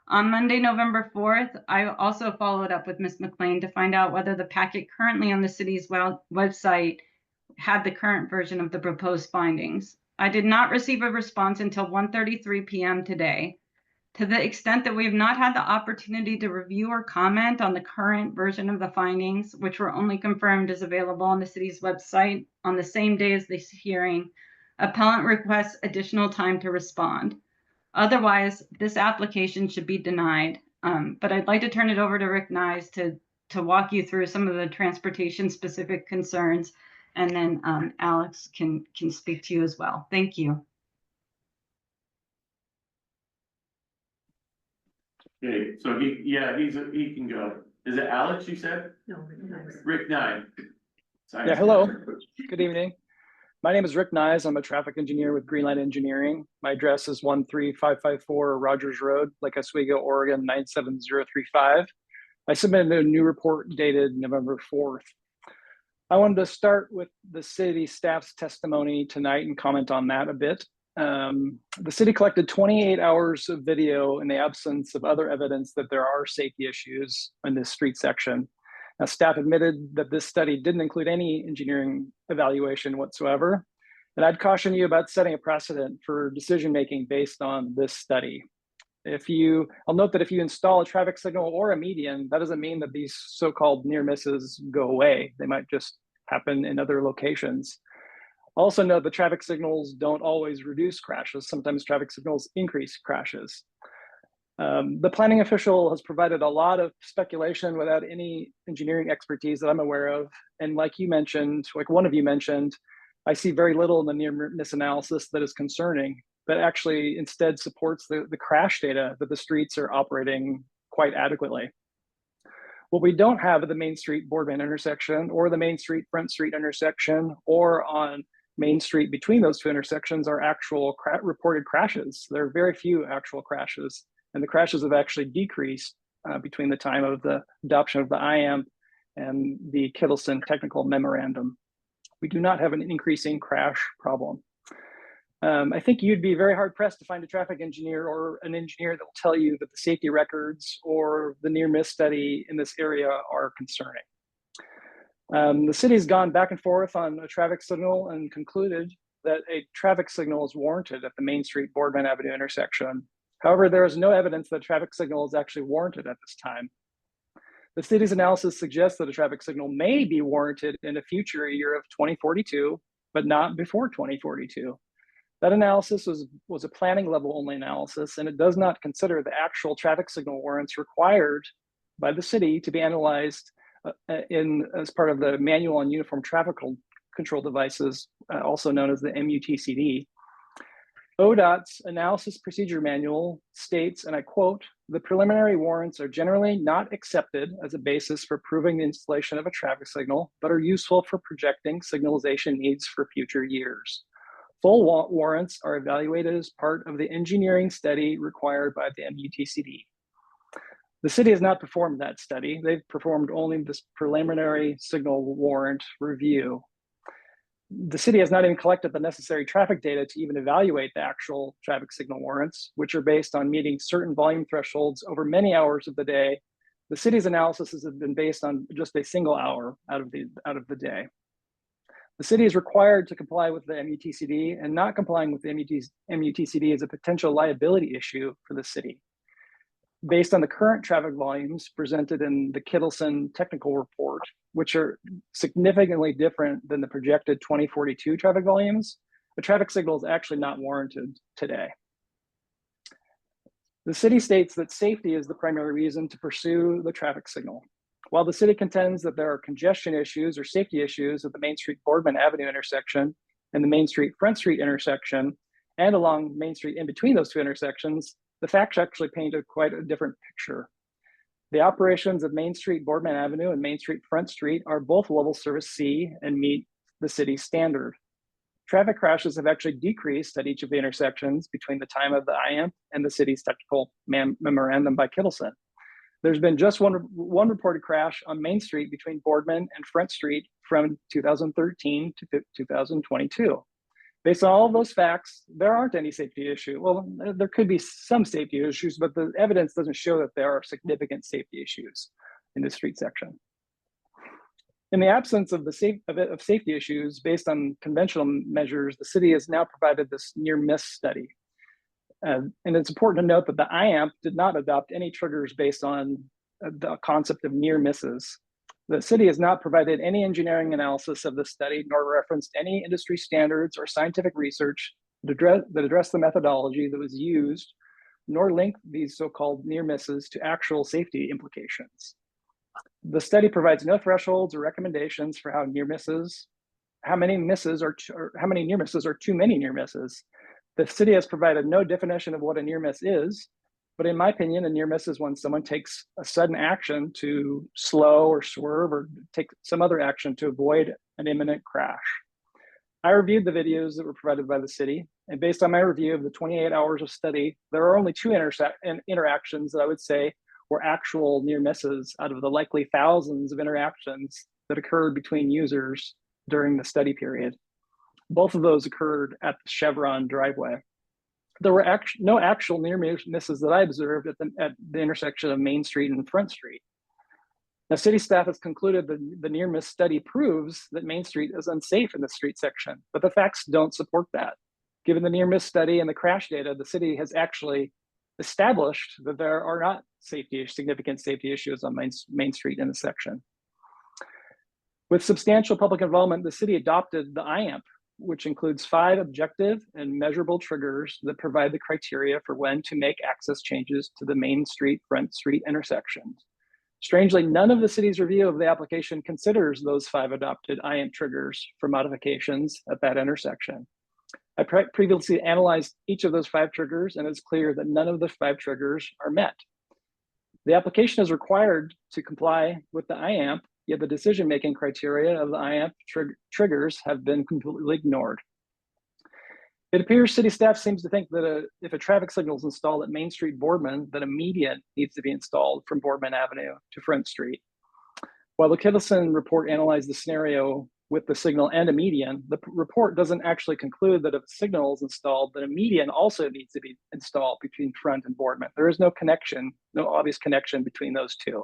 On Monday, November 4th, I also followed up with Ms. McLean to find out whether the packet currently on the city's website had the current version of the proposed findings. I did not receive a response until 1:33 p.m. today. To the extent that we have not had the opportunity to review or comment on the current version of the findings, which were only confirmed as available on the city's website on the same day as this hearing, appellant requests additional time to respond. Otherwise, this application should be denied. But I'd like to turn it over to Rick Nyes to walk you through some of the transportation specific concerns. And then Alex can speak to you as well. Thank you. Okay, so he can go. Is it Alex you said? No, nice. Rick Nye. Yeah, hello. Good evening. My name is Rick Nyes. I'm a traffic engineer with Greenlight Engineering. My address is 13554 Rogers Road, Lake Oswego, Oregon 97035. I submitted a new report dated November 4th. I wanted to start with the city staff's testimony tonight and comment on that a bit. The city collected 28 hours of video in the absence of other evidence that there are safety issues in this street section. Now, staff admitted that this study didn't include any engineering evaluation whatsoever. And I'd caution you about setting a precedent for decision-making based on this study. I'll note that if you install a traffic signal or a median, that doesn't mean that these so-called near misses go away. They might just happen in other locations. Also note that traffic signals don't always reduce crashes. Sometimes traffic signals increase crashes. The planning official has provided a lot of speculation without any engineering expertise that I'm aware of. And like you mentioned, like one of you mentioned, I see very little in the near miss analysis that is concerning, that actually instead supports the crash data that the streets are operating quite adequately. What we don't have at the Main Street Boardman intersection or the Main Street Front Street intersection or on Main Street between those two intersections are actual reported crashes. There are very few actual crashes, and the crashes have actually decreased between the time of the adoption of the IAMP and the Kittleson technical memorandum. We do not have an increasing crash problem. I think you'd be very hard pressed to find a traffic engineer or an engineer that will tell you that the safety records or the near miss study in this area are concerning. The city's gone back and forth on a traffic signal and concluded that a traffic signal is warranted at the Main Street Boardman Avenue intersection. However, there is no evidence that a traffic signal is actually warranted at this time. The city's analysis suggests that a traffic signal may be warranted in a future year of 2042, but not before 2042. That analysis was a planning level only analysis, and it does not consider the actual traffic signal warrants required by the city to be analyzed as part of the Manual on Uniform Traffic Control Devices, also known as the MUTCD. ODOT's Analysis Procedure Manual states, and I quote, "The preliminary warrants are generally not accepted as a basis for proving the installation of a traffic signal, but are useful for projecting signalization needs for future years. Full warrants are evaluated as part of the engineering study required by the MUTCD." The city has not performed that study. They've performed only this preliminary signal warrant review. The city has not even collected the necessary traffic data to even evaluate the actual traffic signal warrants, which are based on meeting certain volume thresholds over many hours of the day. The city's analysis has been based on just a single hour out of the day. The city is required to comply with the MUTCD, and not complying with the MUTCD is a potential liability issue for the city. Based on the current traffic volumes presented in the Kittleson technical report, which are significantly different than the projected 2042 traffic volumes, the traffic signal is actually not warranted today. The city states that safety is the primary reason to pursue the traffic signal. While the city contends that there are congestion issues or safety issues at the Main Street Boardman Avenue intersection and the Main Street Front Street intersection, and along Main Street in between those two intersections, the facts actually paint quite a different picture. The operations of Main Street Boardman Avenue and Main Street Front Street are both level service C and meet the city's standard. Traffic crashes have actually decreased at each of the intersections between the time of the IAMP and the city's technical memorandum by Kittleson. There's been just one reported crash on Main Street between Boardman and Front Street from 2013 to 2022. Based on all of those facts, there aren't any safety issues. Well, there could be some safety issues, but the evidence doesn't show that there are significant safety issues in this street section. In the absence of safety issues based on conventional measures, the city has now provided this near miss study. And it's important to note that the IAMP did not adopt any triggers based on the concept of near misses. The city has not provided any engineering analysis of this study, nor referenced any industry standards or scientific research that address the methodology that was used, nor link these so-called near misses to actual safety implications. The study provides no thresholds or recommendations for how many near misses are too many near misses. The city has provided no definition of what a near miss is, but in my opinion, a near miss is when someone takes a sudden action to slow or swerve or take some other action to avoid an imminent crash. I reviewed the videos that were provided by the city, and based on my review of the 28 hours of study, there are only two interactions that I would say were actual near misses out of the likely thousands of interactions that occurred between users during the study period. Both of those occurred at the Chevron driveway. There were no actual near misses that I observed at the intersection of Main Street and Front Street. Now, city staff has concluded that the near miss study proves that Main Street is unsafe in the street section, but the facts don't support that. Given the near miss study and the crash data, the city has actually established that there are not significant safety issues on Main Street in the section. With substantial public involvement, the city adopted the IAMP, which includes 5 objective and measurable triggers that provide the criteria for when to make access changes to the Main Street, Front Street intersections. Strangely, none of the city's review of the application considers those 5 adopted IAMP triggers for modifications at that intersection. I previously analyzed each of those 5 triggers, and it's clear that none of the 5 triggers are met. The application is required to comply with the IAMP, yet the decision-making criteria of the IAMP triggers have been completely ignored. It appears city staff seems to think that if a traffic signal is installed at Main Street Boardman, then a median needs to be installed from Boardman Avenue to Front Street. While the Kittleson report analyzed the scenario with the signal and a median, the report doesn't actually conclude that if a signal is installed, then a median also needs to be installed between Front and Boardman. There is no connection, no obvious connection between those two.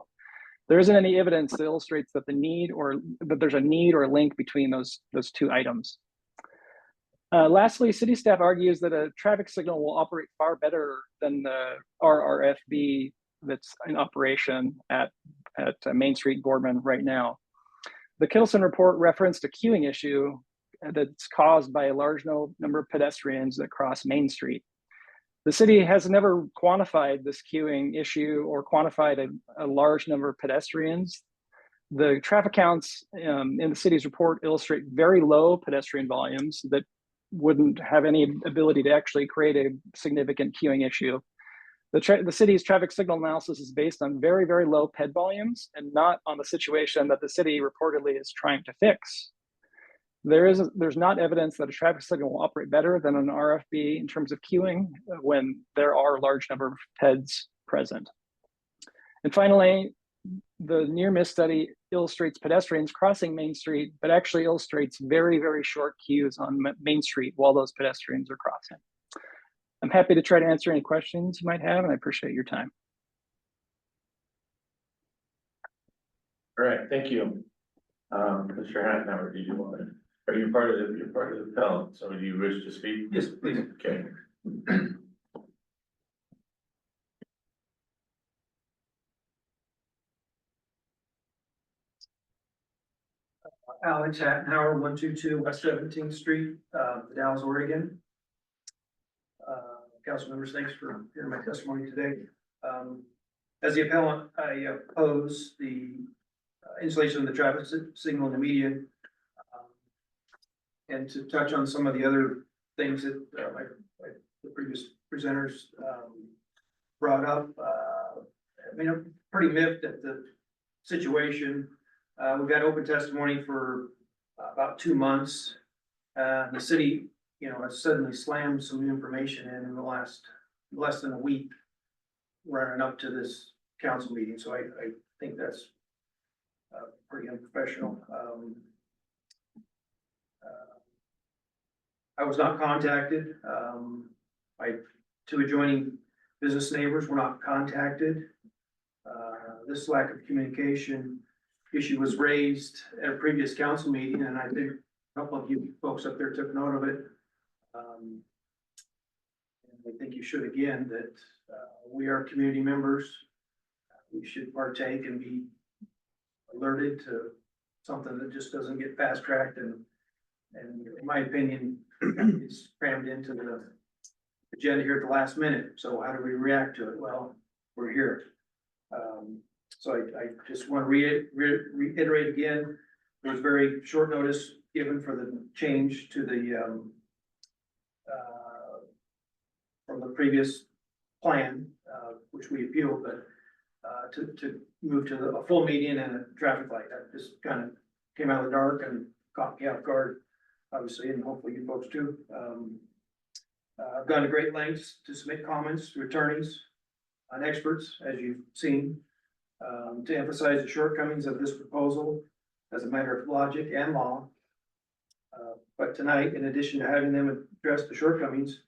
There isn't any evidence that illustrates that there's a need or a link between those two items. Lastly, city staff argues that a traffic signal will operate far better than the RRFB that's in operation at Main Street Boardman right now. The Kittleson report referenced a queuing issue that's caused by a large number of pedestrians that cross Main Street. The city has never quantified this queuing issue or quantified a large number of pedestrians. The traffic counts in the city's report illustrate very low pedestrian volumes that wouldn't have any ability to actually create a significant queuing issue. The city's traffic signal analysis is based on very, very low ped volumes and not on the situation that the city reportedly is trying to fix. There's not evidence that a traffic signal will operate better than an RFB in terms of queuing when there are a large number of PEDs present. And finally, the near miss study illustrates pedestrians crossing Main Street, but actually illustrates very, very short queues on Main Street while those pedestrians are crossing. I'm happy to try to answer any questions you might have, and I appreciate your time. All right, thank you. Mr. Hattenauer, did you want to, are you part of the panel? So do you wish to speak? Yes, please. Okay. Alex Hattenhauer, 122 West 17th Street, Dallas, Oregon. Council members, thanks for hearing my testimony today. As the appellant, I oppose the installation of the traffic signal in the median. And to touch on some of the other things that the previous presenters brought up, I mean, I'm pretty miffed at the situation. We've got open testimony for about 2 months. The city, has suddenly slammed some new information in the less than a week running up to this council meeting. So I think that's pretty unprofessional. I was not contacted. Two adjoining business neighbors were not contacted. This lack of communication issue was raised at a previous council meeting, and I think a couple of you folks up there took note of it. And I think you should again, that we are community members. We should partake and be alerted to something that just doesn't get fast tracked. And in my opinion, it's crammed into the agenda here at the last minute, so how do we react to it? Well, we're here. So I just want to reiterate again, there was very short notice given for the change to the, from the previous plan, which we appealed, but, to move to a full median and a traffic light, that just kind of came out of the dark and caught me off guard, obviously, and hopefully you folks too. I've gone to great lengths to submit comments to attorneys and experts, as you've seen, to emphasize the shortcomings of this proposal as a matter of logic and law. But tonight, in addition to having them address the shortcomings,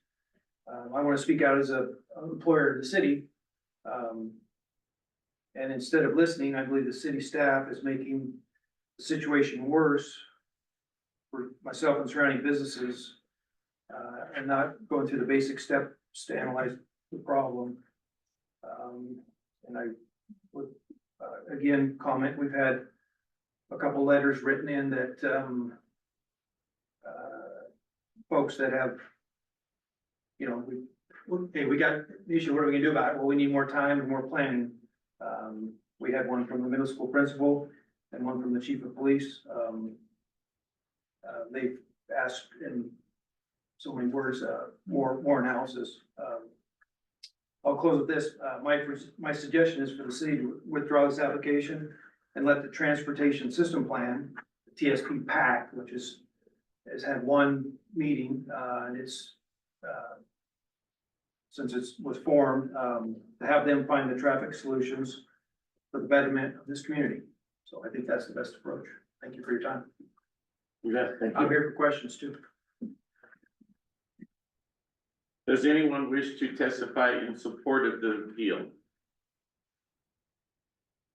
I want to speak out as an employer of the city. And instead of listening, I believe the city staff is making the situation worse for myself and surrounding businesses, and not going through the basic steps to analyze the problem. And I would, again, comment, we've had a couple letters written in that, folks that have, you know, we got the issue, what are we gonna do about it? Well, we need more time and more planning. We had one from the middle school principal and one from the chief of police. They've asked in so many words, more analysis. I'll close with this. My suggestion is for the city to withdraw this application and let the transportation system plan, the TSP PAC, which has had one meeting, and it's, since it was formed, to have them find the traffic solutions for the betterment of this community. So I think that's the best approach. Thank you for your time. Thank I'm you. here for questions too. Does anyone wish to testify in support of the appeal?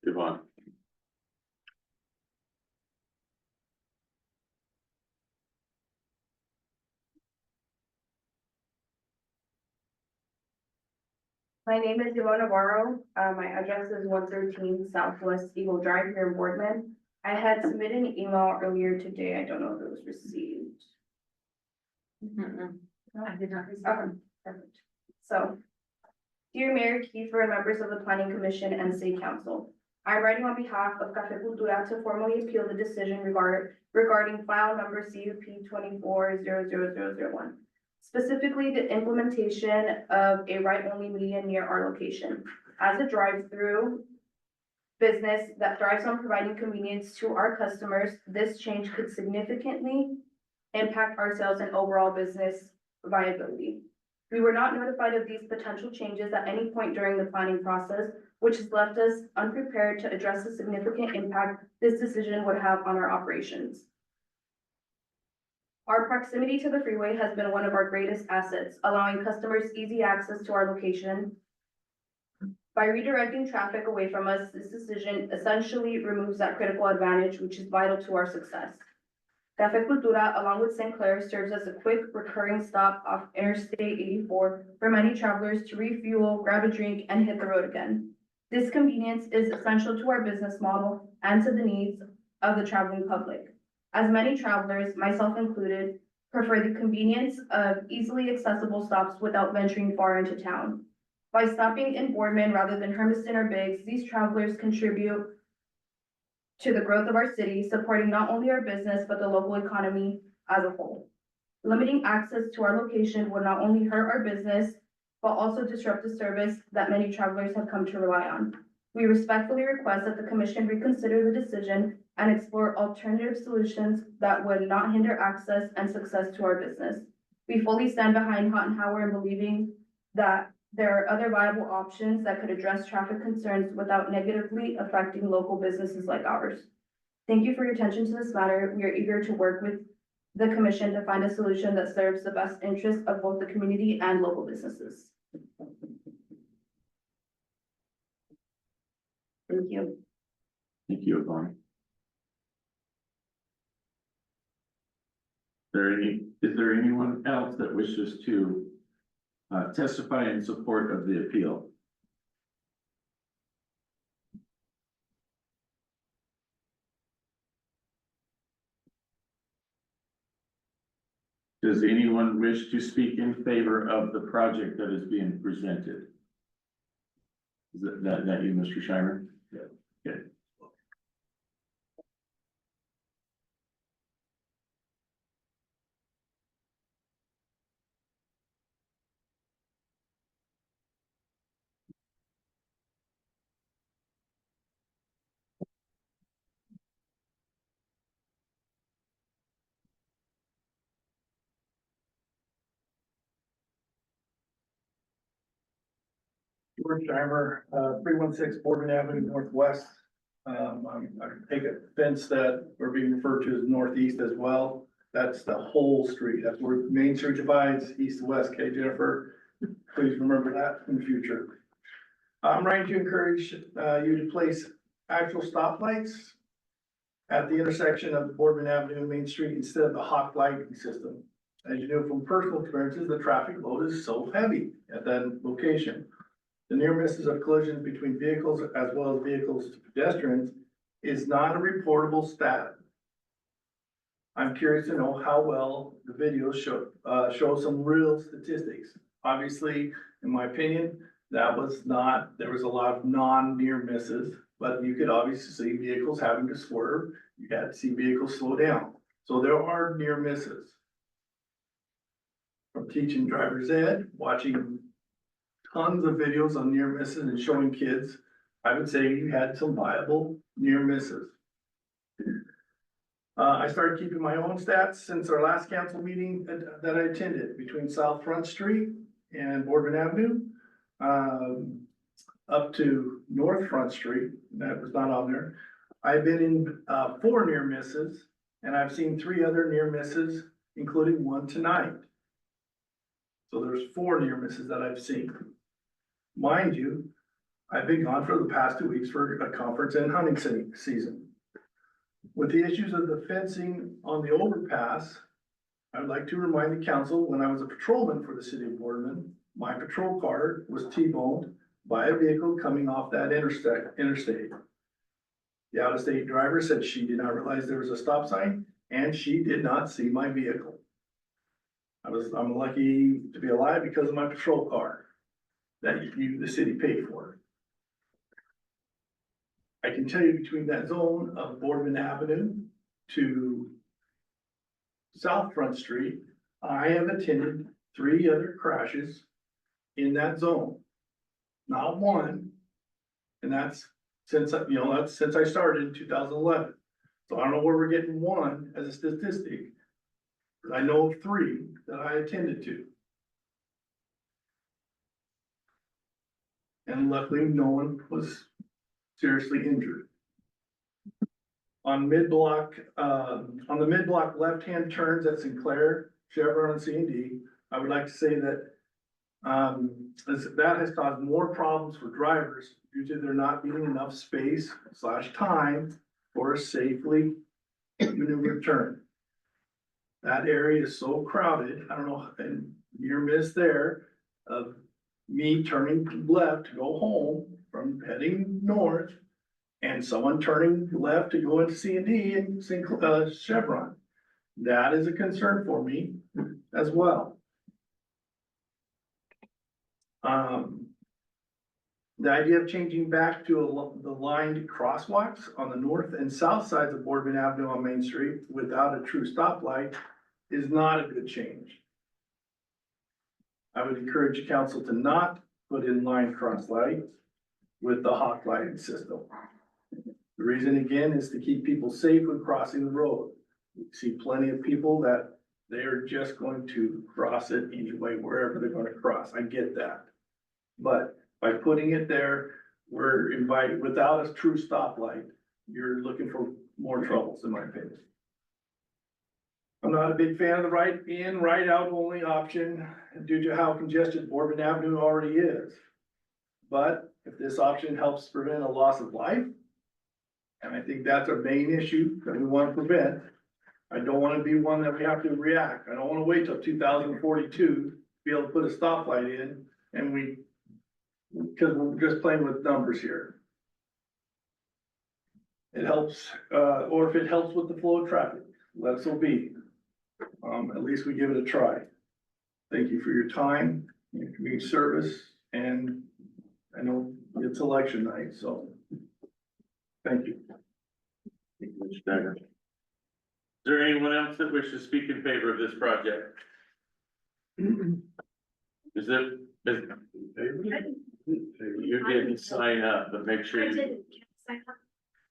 Yvonne? My name is Yvonne Navarro. My address is 113 Southwest Eagle Drive here in Boardman. I had submitted an email earlier today. I don't know if it was received. No, I did not receive. Okay, perfect. So, dear Mayor Kiefer and members of the Planning Commission and City Council, I'm writing on behalf of Cafe Cultura to formally appeal the decision regarding file number CUP 24-00001. Specifically, the implementation of a right-only median near our location. As a drive-through business that thrives on providing convenience to our customers, this change could significantly impact our sales and overall business viability. We were not notified of these potential changes at any point during the planning process, which has left us unprepared to address the significant impact this decision would have on our operations. Our proximity to the freeway has been one of our greatest assets, allowing customers easy access to our location. By redirecting traffic away from us, this decision essentially removes that critical advantage, which is vital to our success. Cafe Cultura, along with St. Clair, serves as a quick recurring stop off Interstate 84 for many travelers to refuel, grab a drink, and hit the road again. This convenience is essential to our business model and to the needs of the traveling public, as many travelers, myself included, prefer the convenience of easily accessible stops without venturing far into town. By stopping in Boardman rather than Hermiston or Biggs, these travelers contribute to the growth of our city, supporting not only our business, but the local economy as a whole. Limiting access to our location would not only hurt our business, but also disrupt the service that many travelers have come to rely on. We respectfully request that the commission reconsider the decision and explore alternative solutions that would not hinder access and success to our business. We fully stand behind Hot and Howard and believing that there are other viable options that could address traffic concerns without negatively affecting local businesses like ours. Thank you for your attention to this matter. We are eager to work with the commission to find a solution that serves the best interest of both the community and local businesses. Thank you. Thank you, Yvonne. Is there anyone else that wishes to testify in support of the appeal? Does anyone wish to speak in favor of the project that is being presented? Is that you, Mr. Schreiber? Yeah. Okay. George Schreiber, 316 Boardman Avenue Northwest. I take offense that we're being referred to as northeast as well. That's the whole street. That's where Main Street divides east to west. Okay, Jennifer, please remember that in the future. I'm trying to encourage you to place actual stoplights at the intersection of Boardman Avenue and Main Street instead of the hot lighting system. As you know from personal experiences, the traffic load is so heavy at that location. The near misses of collisions between vehicles as well as vehicles to pedestrians is not a reportable stat. I'm curious to know how well the videos show some real statistics. Obviously, in my opinion, there was a lot of non-near misses, but you could obviously see vehicles having to swerve. You had to see vehicles slow down. So there are near misses. From teaching driver's ed, watching tons of videos on near misses and showing kids, I would say you had some viable near misses. I started keeping my own stats since our last council meeting that I attended between South Front Street and Boardman Avenue. Up to North Front Street, that was not on there. I've been in 4 near misses, and I've seen 3 other near misses, including one tonight. So there's 4 near misses that I've seen. Mind you, I've been gone for the past 2 weeks for a conference and hunting season. With the issues of the fencing on the overpass, I'd like to remind the council, when I was a patrolman for the city of Boardman, my patrol car was T-boned by a vehicle coming off that interstate. The out-of-state driver said she did not realize there was a stop sign, and she did not see my vehicle. I'm lucky to be alive because of my patrol car that the city paid for. I can tell you between that zone of Boardman Avenue to South Front Street, I have attended 3 other crashes in that zone. Not one, and that's since I started in 2011. So I don't know where we're getting 1 as a statistic. I know of 3 that I attended to. And luckily, no one was seriously injured. On the mid-block left-hand turns at Sinclair, Chevron and C&D, I would like to say that that has caused more problems for drivers due to there not being enough space / time for a safely maneuvered turn. That area is so crowded, I don't know, and near miss there of me turning left to go home from heading north and someone turning left to go into C&D and Chevron. That is a concern for me as well. The idea of changing back to the lined crosswalks on the north and south sides of Boardman Avenue on Main Street without a true stoplight is not a good change. I would encourage the council to not put in line cross lights with the hot lighting system. The reason again is to keep people safe when crossing the road. We see plenty of people that they are just going to cross it anyway, wherever they're going to cross. I get that. But by putting it there, we're inviting, without a true stoplight, you're looking for more troubles, in my opinion. I'm not a big fan of the right in, right out only option due to how congested Boardman Avenue already is. But if this option helps prevent a loss of life, and I think that's our main issue that we want to prevent, I don't want to be one that we have to react. I don't want to wait till 2042 to be able to put a stoplight in and because we're just playing with numbers here. It helps, or if it helps with the flow of traffic, let so be. At least we give it a try. Thank you for your time, your community service, and I know it's election night, so thank you. Thank you, Mr. Dagger. Is there anyone else that wishes to speak in favor of this project? Is you didn't sign up, but make sure you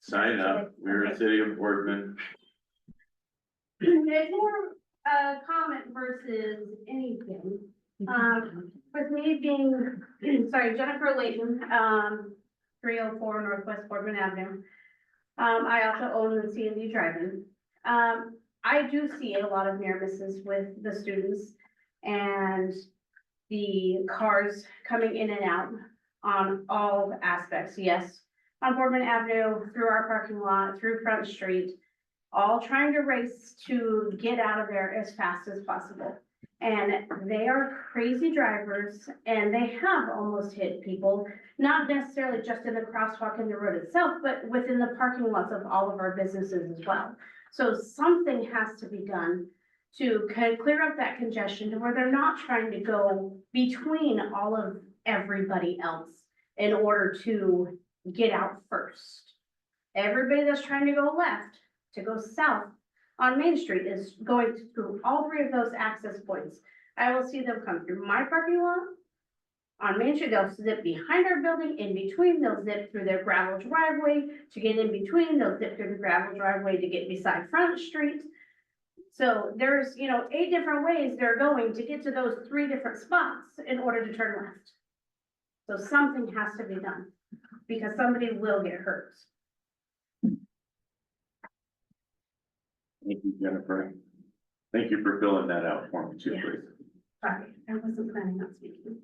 sign up. We're a city of Boardman. It's more a comment versus anything. With me being, sorry, Jennifer Layton, 304 Northwest Boardman Avenue. I also own the C&D Drive-In. I do see a lot of near misses with the students and the cars coming in and out on all aspects. Yes, on Boardman Avenue, through our parking lot, through Front Street, all trying to race to get out of there as fast as possible. And they are crazy drivers and they have almost hit people, not necessarily just in the crosswalk in the road itself, but within the parking lots of all of our businesses as well. So something has to be done to kind of clear up that congestion to where they're not trying to go between all of everybody else in order to get out first. Everybody that's trying to go left to go south on Main Street is going through all three of those access points. I will see them come through my parking lot. On Main Street, they'll zip behind our building, in between, they'll zip through their gravel driveway to get in between, they'll zip through the gravel driveway to get beside Front Street. So there's, 8 different ways they're going to get to those 3 different spots in order to turn left. So something has to be done, because somebody will get hurt. Thank you, Jennifer. Thank you for filling that out for me too, Yeah. please. Sorry, I wasn't planning on speaking.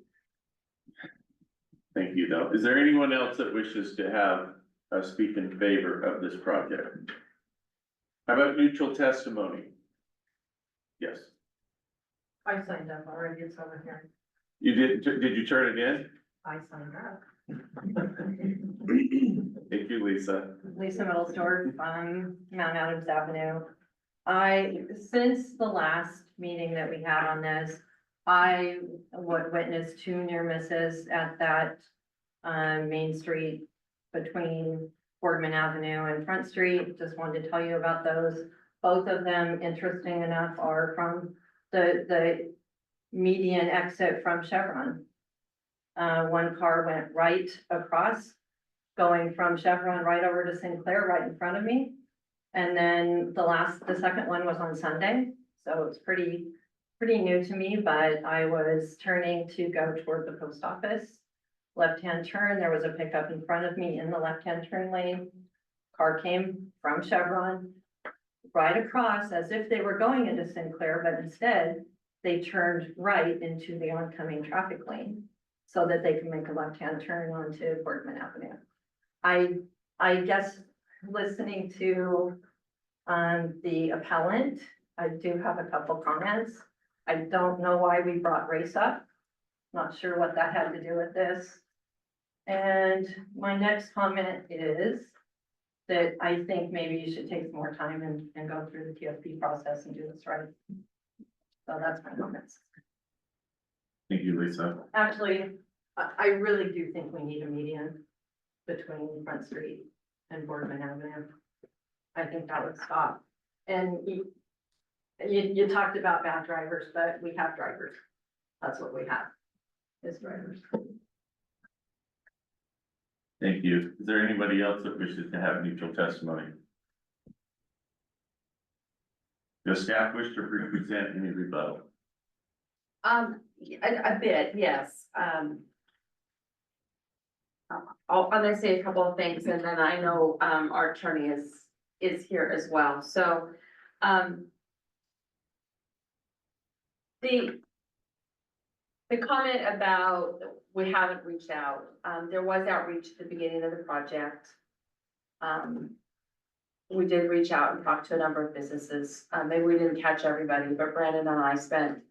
Thank you, though. Is there anyone else that wishes to have speak in favor of this project? How about neutral testimony? Yes, I signed up already, it's over here. you did you turn it in? I signed up. Thank you, Lisa. Lisa Middlestorff, Mount Adams Avenue. Since the last meeting that we had on this, I would witness 2 near misses at that, Main Street between Boardman Avenue and Front Street. Just wanted to tell you about those. Both of them, interesting enough, are from the median exit from Chevron. One car went right across, going from Chevron right over to Sinclair, right in front of me. And then the second one was on Sunday, so it's pretty new to me, but I was turning to go toward the post office. Left-hand turn, there was a pickup in front of me in the left-hand turn lane. Car came from Chevron, right across as if they were going into Sinclair, but instead they turned right into the oncoming traffic lane so that they can make a left-hand turn onto Boardman Avenue. I guess listening to the appellant, I do have a couple comments. I don't know why we brought race up. Not sure what that had to do with this. And my next comment is that I think maybe you should take some more time and go through the TFP process and do this right. So that's my comments. Thank you, Lisa. Actually, I really do think we need a median between Front Street and Boardman Avenue. I think that would stop. And you talked about bad drivers, but we have drivers. That's what we have, is drivers. Thank you. Is there anybody else that wishes to have neutral testimony? Does staff wish to present any rebuttal? A bit, yes. I'm gonna say a couple of things and then I know, our attorney is here as well. So, the comment about we haven't reached out, there was outreach at the beginning of the project. We did reach out and talk to a number of businesses. Maybe we didn't catch everybody, but Brandon and I spent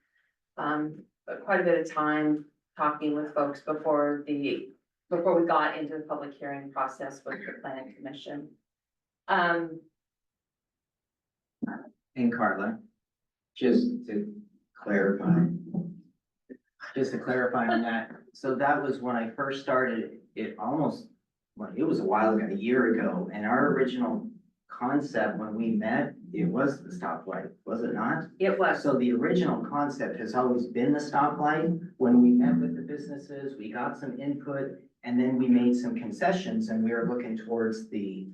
quite a bit of time talking with folks before we got into the public hearing process with the planning commission. And Carla, Just to clarify. Just to clarify on that, so that was when I first started, it almost, well, it was a while ago, a year ago, and our original concept when we met, it was the stoplight, was it not? It was. So the original concept has always been the stoplight. When we met with the businesses, we got some input, and then we made some concessions, and we were looking towards the,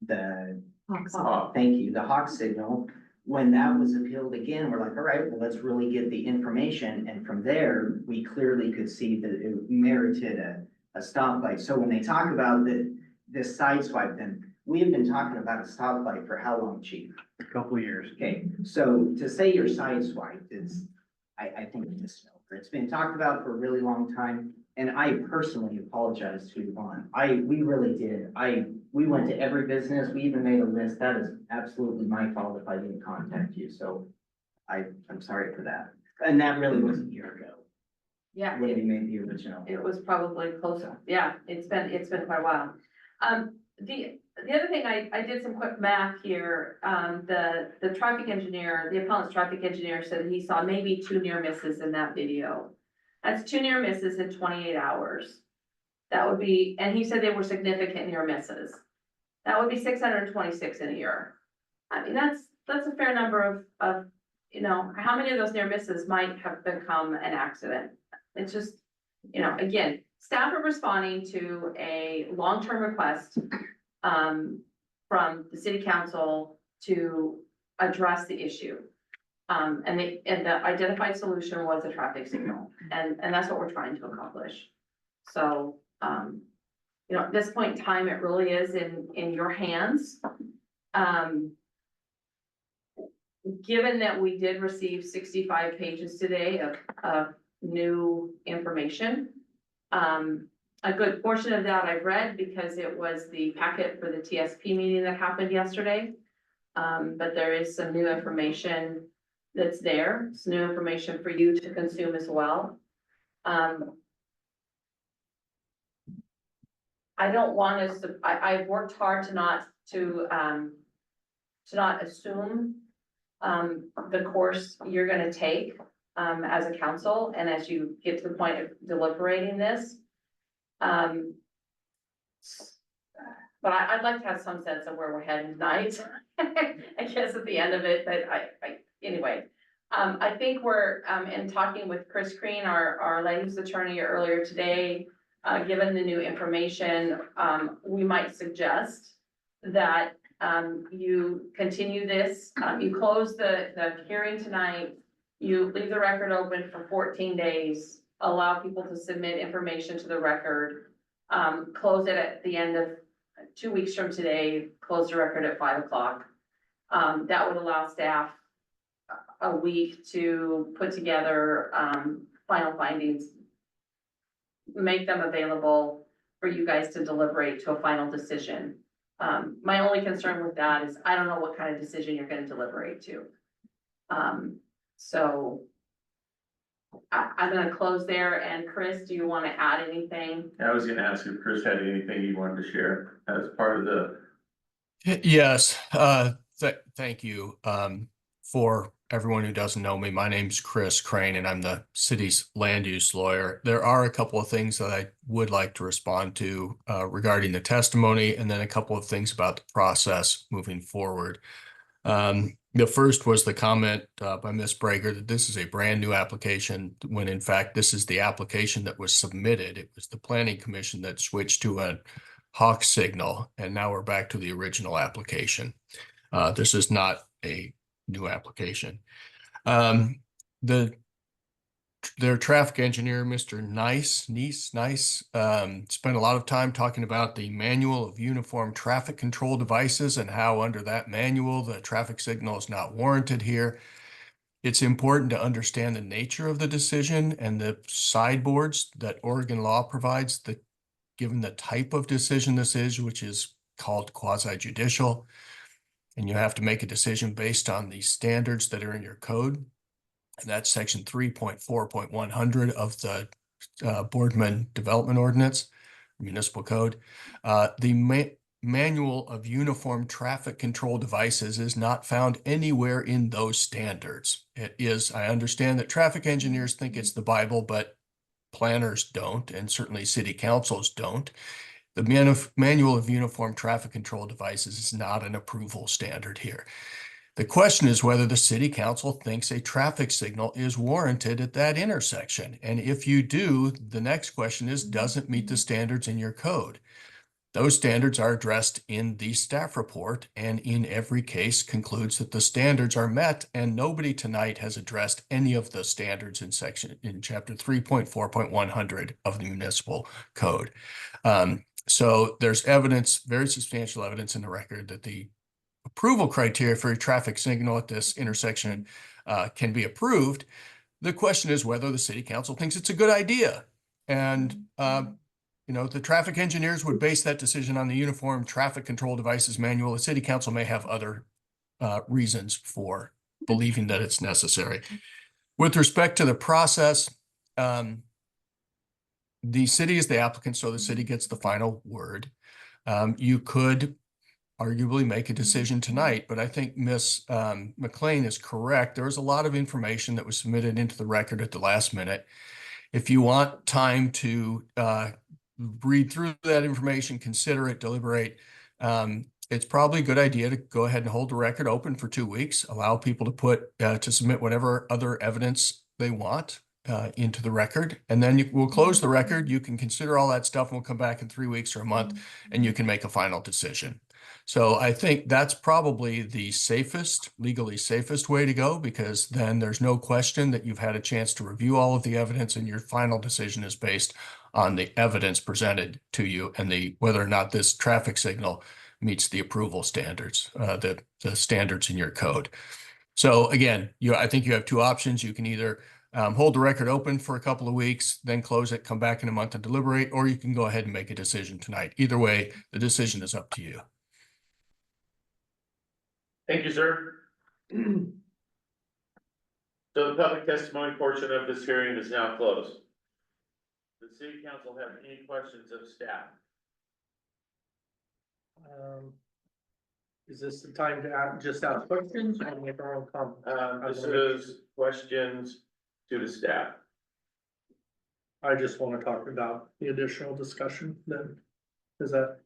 thank you, the Hawk signal. When that was appealed again, we're like, all right, well, let's really get the information, and from there, we clearly could see that it merited a stoplight. So when they talk about this sideswipe, then we have been talking about a stoplight for how long, chief? A couple of years. Okay, so to say you're sideswiped is, I think it's a misnomer. It's been talked about for a really long time, and I personally apologize to Yvonne. We really did. We went to every business, we even made a list. That is absolutely my fault if I didn't contact you, so I'm sorry for that. And that really was a year ago, Yeah, when we made the original. it was probably closer. Yeah, it's been quite a while. The other thing, I did some quick math here. The traffic engineer, the appellant's traffic engineer said that he saw maybe 2 near misses in that video. That's 2 near misses in 28 hours. That would be, and he said they were significant near misses. That would be 626 in a year. I mean, that's a fair number of, you know, how many of those near misses might have become an accident? It's just, you know, again, staff are responding to a long-term request from the city council to address the issue. And the identified solution was a traffic signal, and that's what we're trying to accomplish. So, you know, at this point in time, it really is in your hands. Given that we did receive 65 pages today of new information, a good portion of that I've read because it was the packet for the TSP meeting that happened yesterday. But there is some new information that's there. It's new information for you to consume as well. I don't want us to, I've worked hard to not assume the course you're gonna take as a council, and as you get to the point of deliberating this. But I'd like to have some sense of where we're heading tonight. I guess at the end of it, but anyway. I think we're, in talking with Chris Crean, our land use attorney earlier today, given the new information, we might suggest that you continue this, you close the hearing tonight, you leave the record open for 14 days, allow people to submit information to the record, close it at the end of 2 weeks from today, close the record at 5 o'clock. That would allow staff a week to put together final findings, make them available for you guys to deliberate to a final decision. My only concern with that is I don't know what kind of decision you're gonna deliberate to. So I'm gonna close there, and Chris, do you wanna add anything? I was gonna ask if Chris had anything he wanted to share as part of the. Yes, thank you. For everyone who doesn't know me, my name's Chris Crane and I'm the city's land use lawyer. There are a couple of things that I would like to respond to regarding the testimony, and then a couple of things about the process moving forward. The first was the comment by Ms. Brager that this is a brand new application, when in fact this is the application that was submitted. It was the Planning Commission that switched to a Hawk signal, and now we're back to the original application. This is not a new application. Their traffic engineer, Mr. Nice, spent a lot of time talking about the manual of uniform traffic control devices and how under that manual, the traffic signal is not warranted here. It's important to understand the nature of the decision and the sideboards that Oregon law provides, given the type of decision this is, which is called quasi-judicial. And you have to make a decision based on the standards that are in your code. And that's section 3.4.100 of the Boardman Development Ordinance, Municipal Code. The manual of uniform traffic control devices is not found anywhere in those standards. It is, I understand that traffic engineers think it's the Bible, but planners don't, and certainly city councils don't. The manual of uniform traffic control devices is not an approval standard here. The question is whether the city council thinks a traffic signal is warranted at that intersection. And if you do, the next question is, does it meet the standards in your code? Those standards are addressed in the staff report, and in every case concludes that the standards are met, and nobody tonight has addressed any of the standards in chapter 3.4.100 of the municipal code. So there's evidence, very substantial evidence in the record that the approval criteria for a traffic signal at this intersection can be approved. The question is whether the city council thinks it's a good idea. And the traffic engineers would base that decision on the Uniform Traffic Control Devices Manual. The city council may have other reasons for believing that it's necessary. With respect to the process, the city is the applicant, so the city gets the final word. You could arguably make a decision tonight, but I think Ms. McLean is correct. There was a lot of information that was submitted into the record at the last minute. If you want time to read through that information, consider it, deliberate, it's probably a good idea to go ahead and hold the record open for 2 weeks, allow people to submit whatever other evidence they want into the record, and then we'll close the record. You can consider all that stuff, and we'll come back in 3 weeks or a month, and you can make a final decision. So I think that's probably the safest, legally safest way to go, because then there's no question that you've had a chance to review all of the evidence, and your final decision is based on the evidence presented to you and whether or not this traffic signal meets the approval standards, the standards in your code. So again, I think you have two options. You can either hold the record open for a couple of weeks, then close it, come back in a month and deliberate, or you can go ahead and make a decision tonight. Either way, the decision is up to you. Thank you, sir. So the public testimony portion of this hearing is now closed. Does the city council have any questions of staff? Is this the time to just ask questions or make our own comments? This is questions to the staff. I just want to talk about the additional discussion then. Is that,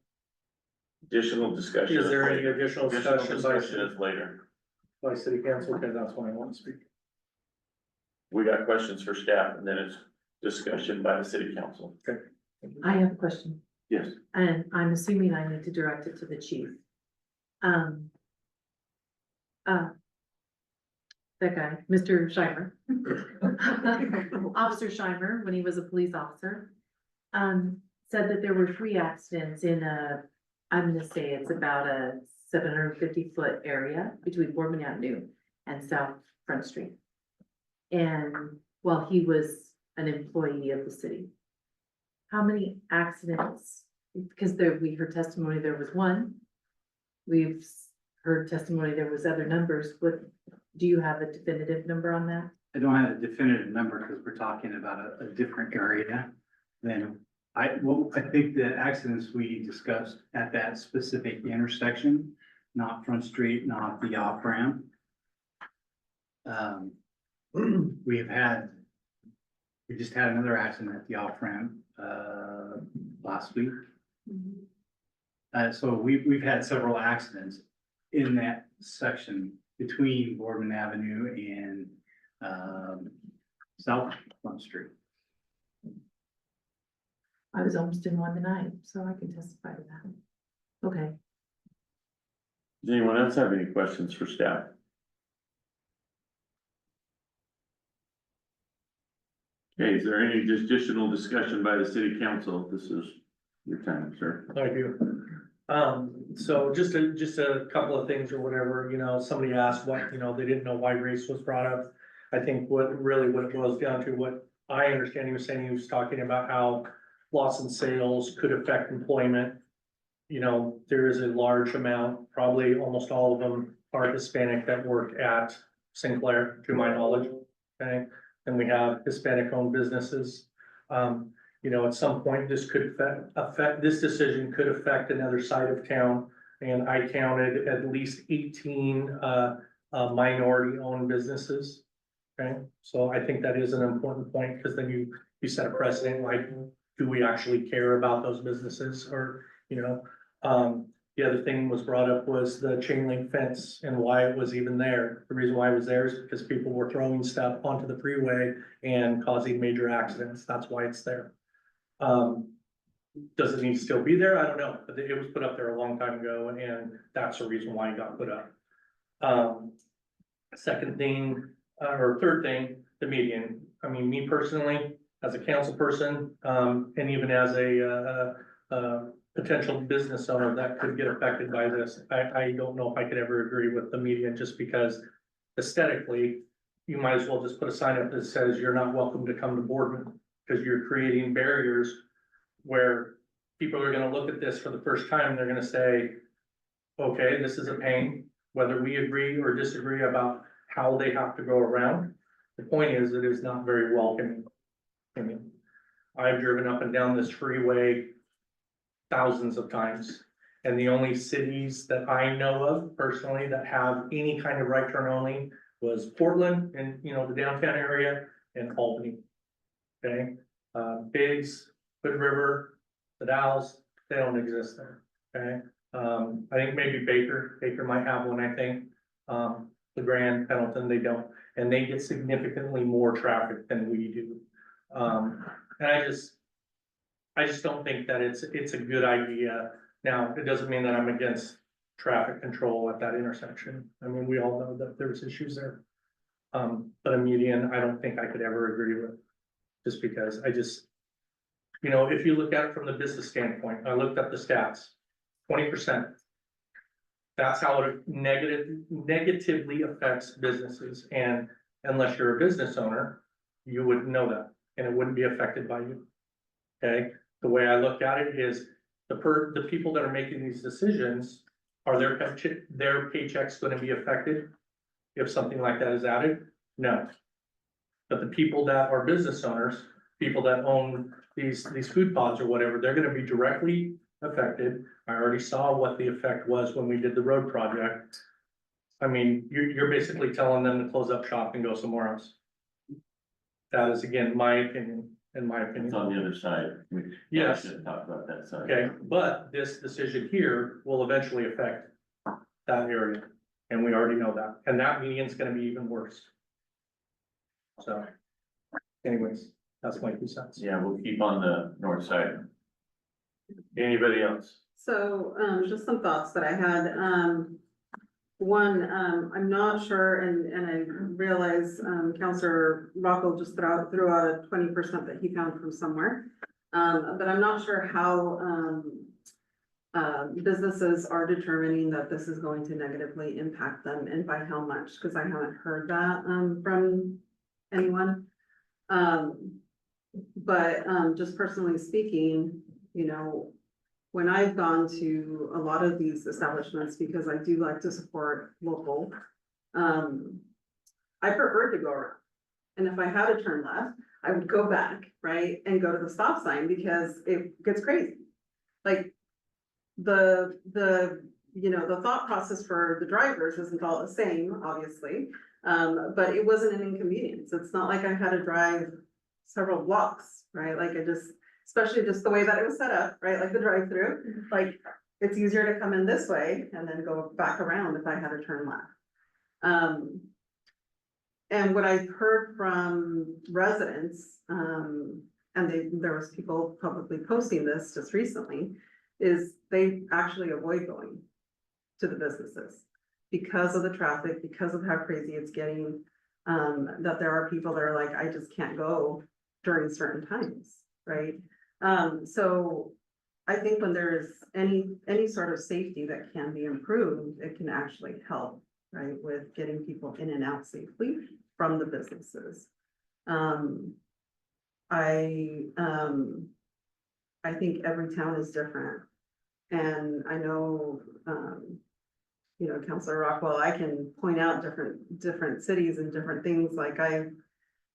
Additional discussion. is there any later. additional Additional discussion is later. by city council? Okay, that's when I want to speak. We got questions for staff, and then it's discussion by the city council. Okay. I have a question, Yes. and I'm assuming I need to direct it to the chief. That guy, Mr. Scheimer. Officer Scheimer, when he was a police officer, said that there were 3 accidents in I'm gonna say it's about a 750-foot area between Boardman Avenue and South Front Street. And while he was an employee of the city, how many accidents? Because we heard testimony, there was 1. We've heard testimony, there was other numbers. What, do you have a definitive number on that? I don't have a definitive number because we're talking about a different area than I think the accidents we discussed at that specific intersection, not Front Street, not the off ramp. We just had another accident at the off ramp last week. So we've had several accidents in that section between Boardman Avenue and South Front Street. I was almost in one tonight, so I can testify to that. Okay. Does anyone else have any questions for staff? Okay, is there any additional discussion by the city council? This is your time, sir. Thank you. So just a couple of things or whatever, somebody asked what, they didn't know why race was brought up. I think what it boils down to, what I understand he was saying, he was talking about how loss in sales could affect employment. There is a large amount, probably almost all of them are Hispanic that work at Sinclair, to my knowledge, okay? And we have Hispanic owned businesses. you know, at some point, this could this decision could affect another side of town. And I counted at least 18 minority-owned businesses. Okay, so I think that is an important point, because then you set a precedent, like, do we actually care about those businesses, or, you know? The other thing was brought up was the chain link fence and why it was even there. The reason why it was there is because people were throwing stuff onto the freeway and causing major accidents. That's why it's there. Does it need to still be there? I don't know, but it was put up there a long time ago, and that's the reason why it got put up. Second thing, or third thing, the median. I mean, me personally, as a council person, and even as a potential business owner that could get affected by this, I don't know if I could ever agree with the median, just because aesthetically, you might as well just put a sign up that says you're not welcome to come to Boardman, because you're creating barriers where people are gonna look at this for the first time, and they're gonna say, okay, this is a pain, whether we agree or disagree about how they have to go around. The point is, it is not very welcoming. I mean, I've driven up and down this freeway thousands of times, and the only cities that I know of personally that have any kind of right turn only was Portland and, you know, the downtown area, and Albany. Okay, Biggs, Hood River, the Dalles, they don't exist there. Okay, I think maybe Baker might have one, I think. The Grand, Pendleton, they don't, and they get significantly more traffic than we do. And I just don't think that it's a good idea. Now, it doesn't mean that I'm against traffic control at that intersection. I mean, we all know that there's issues there. But a median, I don't think I could ever agree with, just because you know, if you look at it from the business standpoint, I looked up the stats, 20%. That's how it negatively affects businesses, and unless you're a business owner, you wouldn't know that, and it wouldn't be affected by you. Okay, the way I look at it is the people that are making these decisions, are their paychecks going to be affected if something like that is added? No. But the people that are business owners, people that own these food pods or whatever, they're going to be directly affected. I already saw what the effect was when we did the road project. I mean, you're basically telling them to close up shop and go somewhere else. That is, again, my opinion, in my opinion. It's on the other side. Yes. Shouldn't talk about that side. Okay, but this decision here will eventually affect that area, and we already know that, and that median's gonna be even worse. So, anyways, that's my 2 cents. Yeah, we'll keep on the north side. Anybody else? So, just some thoughts that I had. One, I'm not sure, and I realize, Counselor Rocco just threw out a 20% that he found from somewhere. But I'm not sure how, businesses are determining that this is going to negatively impact them, and by how much, because I haven't heard that, from anyone. But just personally speaking, you know, when I've gone to a lot of these establishments, because I do like to support local, I preferred to go around. And if I had to turn left, I would go back, right, and go to the stop sign, because it gets crazy. Like, the you know, the thought process for the drivers isn't all the same, obviously. But it wasn't an inconvenience. It's not like I had to drive several blocks, right? Like, especially just the way that it was set up, right? Like the drive-through, like, it's easier to come in this way and then go back around if I had to turn left. And what I've heard from residents, and there was people publicly posting this just recently, is they actually avoid going to the businesses because of the traffic, because of how crazy it's getting. That there are people that are like, I just can't go during certain times, right? So I think when there's any sort of safety that can be improved, it can actually help, right, with getting people in and out safely from the businesses. I think every town is different. And I know, you know, Councilor Rockwell, I can point out different cities and different things. Like,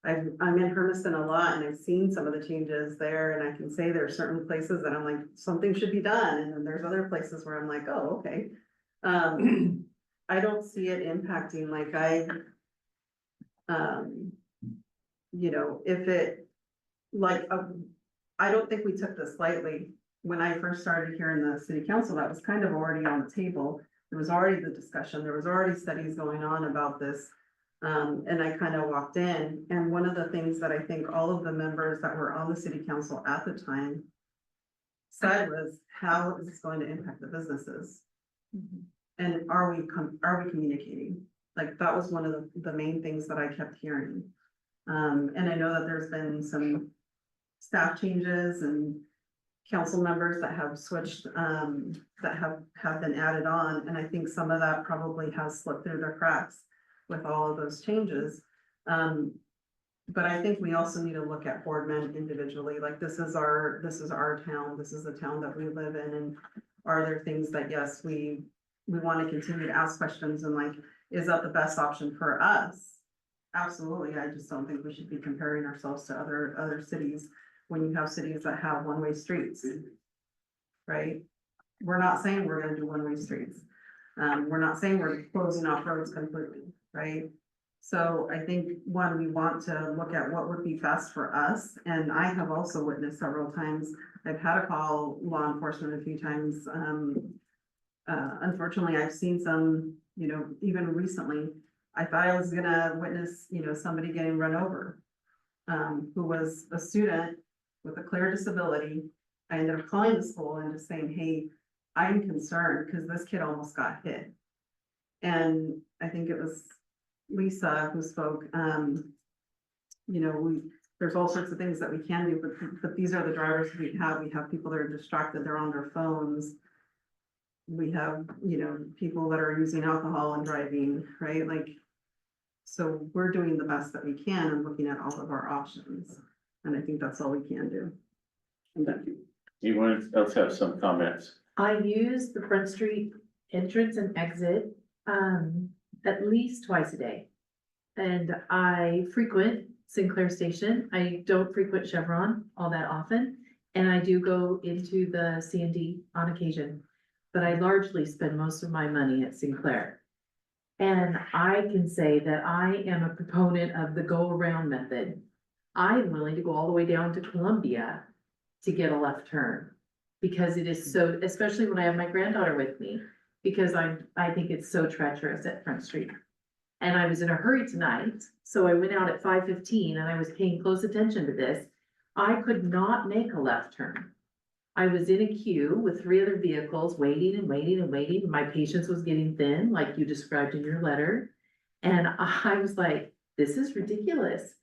I'm in Hermiston a lot and I've seen some of the changes there and I can say there are certain places that I'm like, something should be done. And then there's other places where I'm like, oh, okay. I don't see it impacting like you know, if it, like, I don't think we took this lightly. When I first started here in the city council, that was kind of already on the table. There was already the discussion, there was already studies going on about this. And I kind of walked in, and one of the things that I think all of the members that were on the city council at the time said was, how is this going to impact the businesses? And are we communicating? Like, that was one of the main things that I kept hearing. And I know that there's been some staff changes and council members that have switched, that have been added on, and I think some of that probably has slipped through the cracks with all of those changes. But I think we also need to look at Boardman individually, like this is our town, this is the town that we live in, and are there things that, yes, we want to continue to ask questions and like, is that the best option for us? Absolutely, I just don't think we should be comparing ourselves to other cities when you have cities that have one-way streets. Right? We're not saying we're gonna do one-way streets. We're not saying we're closing off roads completely, right? So I think, one, we want to look at what would be best for us, and I have also witnessed several times, I've had to call law enforcement a few times. Unfortunately, I've seen some, you know, even recently, I thought I was gonna witness, you know, somebody getting run over, who was a student with a clear disability. I ended up calling the school and just saying, hey, I'm concerned because this kid almost got hit. And I think it was Lisa who spoke, you know, there's all sorts of things that we can do, but these are the drivers we have. We have people that are distracted, they're on their phones. We have, you know, people that are using alcohol and driving, right? Like, so we're doing the best that we can and looking at all of our options. And I think that's all we can do. And thank you. Anyone else have some comments? I use the Front Street entrance and exit, at least twice a day. And I frequent Sinclair Station. I don't frequent Chevron all that often. And I do go into the C&D on occasion, but I largely spend most of my money at Sinclair. And I can say that I am a proponent of the go around method. I'm willing to go all the way down to Columbia to get a left turn. Because it is so, especially when I have my granddaughter with me, because I think it's so treacherous at Front Street. And I was in a hurry tonight, so I went out at 5:15 and I was paying close attention to this. I could not make a left turn. I was in a queue with 3 other vehicles, waiting and waiting and waiting. My patience was getting thin, like you described in your letter. And I was like, this is ridiculous.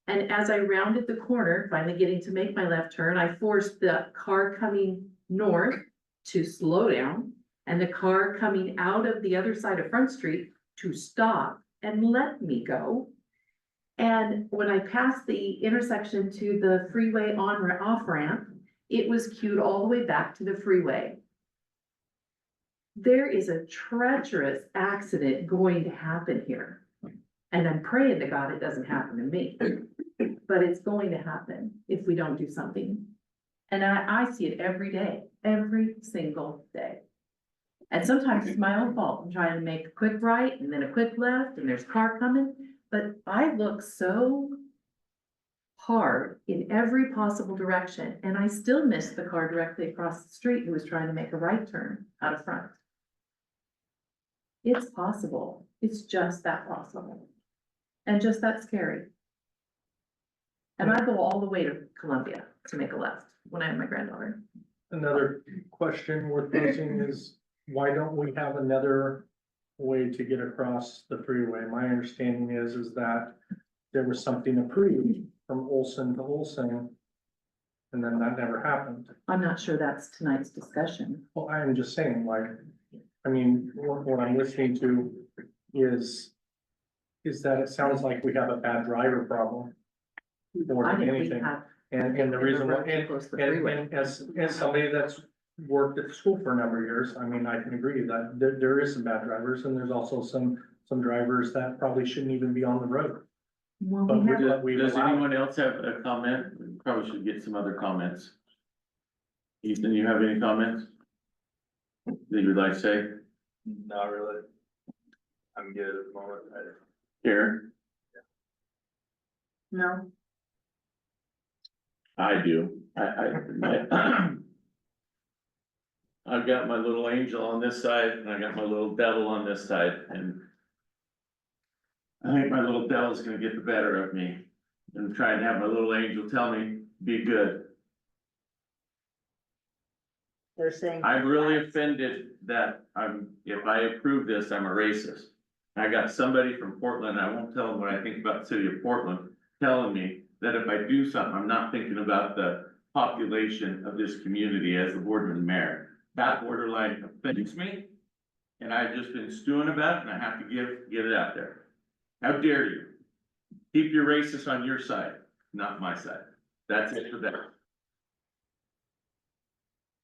And as I rounded the corner, finally getting to make my left turn, I forced the car coming north to slow down and the car coming out of the other side of Front Street to stop and let me go. And when I passed the intersection to the freeway on or off ramp, it was queued all the way back to the freeway. There is a treacherous accident going to happen here. And I'm praying to God it doesn't happen to me, but it's going to happen if we don't do something. And I see it every day, every single day. And sometimes it's my own fault. I'm trying to make a quick right and then a quick left and there's a car coming, but I look so hard in every possible direction and I still miss the car directly across the street who was trying to make a right turn out of front. It's possible. It's just that possible. And just that scary. And I go all the way to Columbia to make a left when I have my granddaughter. Another question worth posing is, why don't we have another way to get across the freeway? My understanding is that there was something approved from Olson to Olson, and then that never happened. I'm not sure that's tonight's discussion. Well, I'm just saying, like, I mean, what I'm listening to is that it sounds like we have a bad driver problem more I than think we anything. have. And the reason why, Too close to the freeway. and as somebody that's worked at the school for a number of years, I mean, I can agree that there is some bad drivers and there's also some drivers that probably shouldn't even be on the road. Well, But we have, what we Does allow- anyone else have a comment? We probably should get some other comments. Ethan, you have any comments? That you would like to say? Not really. I'm good at the moment. Karen? No. I do. I've got my little angel on this side and I got my little devil on this side, and I think my little devil's gonna get the better of me and try and have my little angel tell me, be good. They're saying. I'm really offended that if I approve this, I'm a racist. I got somebody from Portland, I won't tell them what I think about the city of Portland, telling me that if I do something, I'm not thinking about the population of this community as the Boardman mayor. That borderline offends me, and I've just been stewing about it, and I have to get it out there. How dare you? Keep your racists on your side, not my side. That's it for that.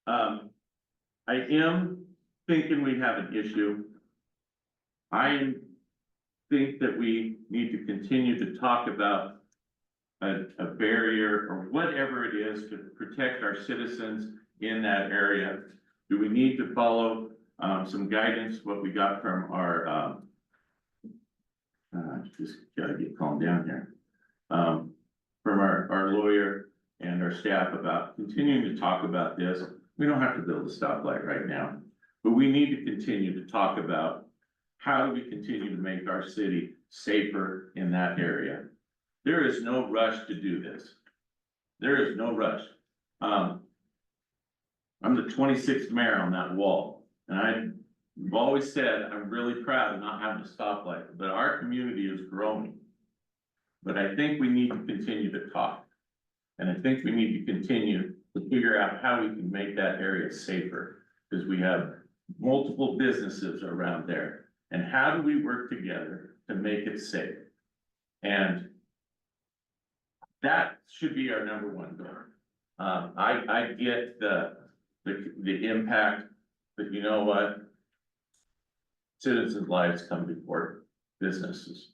I am thinking we have an issue. I think that we need to continue to talk about a barrier or whatever it is to protect our citizens in that area. Do we need to follow some guidance, what we got from our just gotta get calmed down here. From our lawyer and our staff about continuing to talk about this. We don't have to build a stoplight right now, but we need to continue to talk about how do we continue to make our city safer in that area. There is no rush to do this. There is no rush. I'm the 26th mayor on that wall, and I've always said I'm really proud of not having a stoplight, but our community is growing. But I think we need to continue to talk. And I think we need to continue to figure out how we can make that area safer, because we have multiple businesses around there. And how do we work together to make it safe? And that should be our number one goal. I get the impact, but you know what? Citizens' lives come before businesses.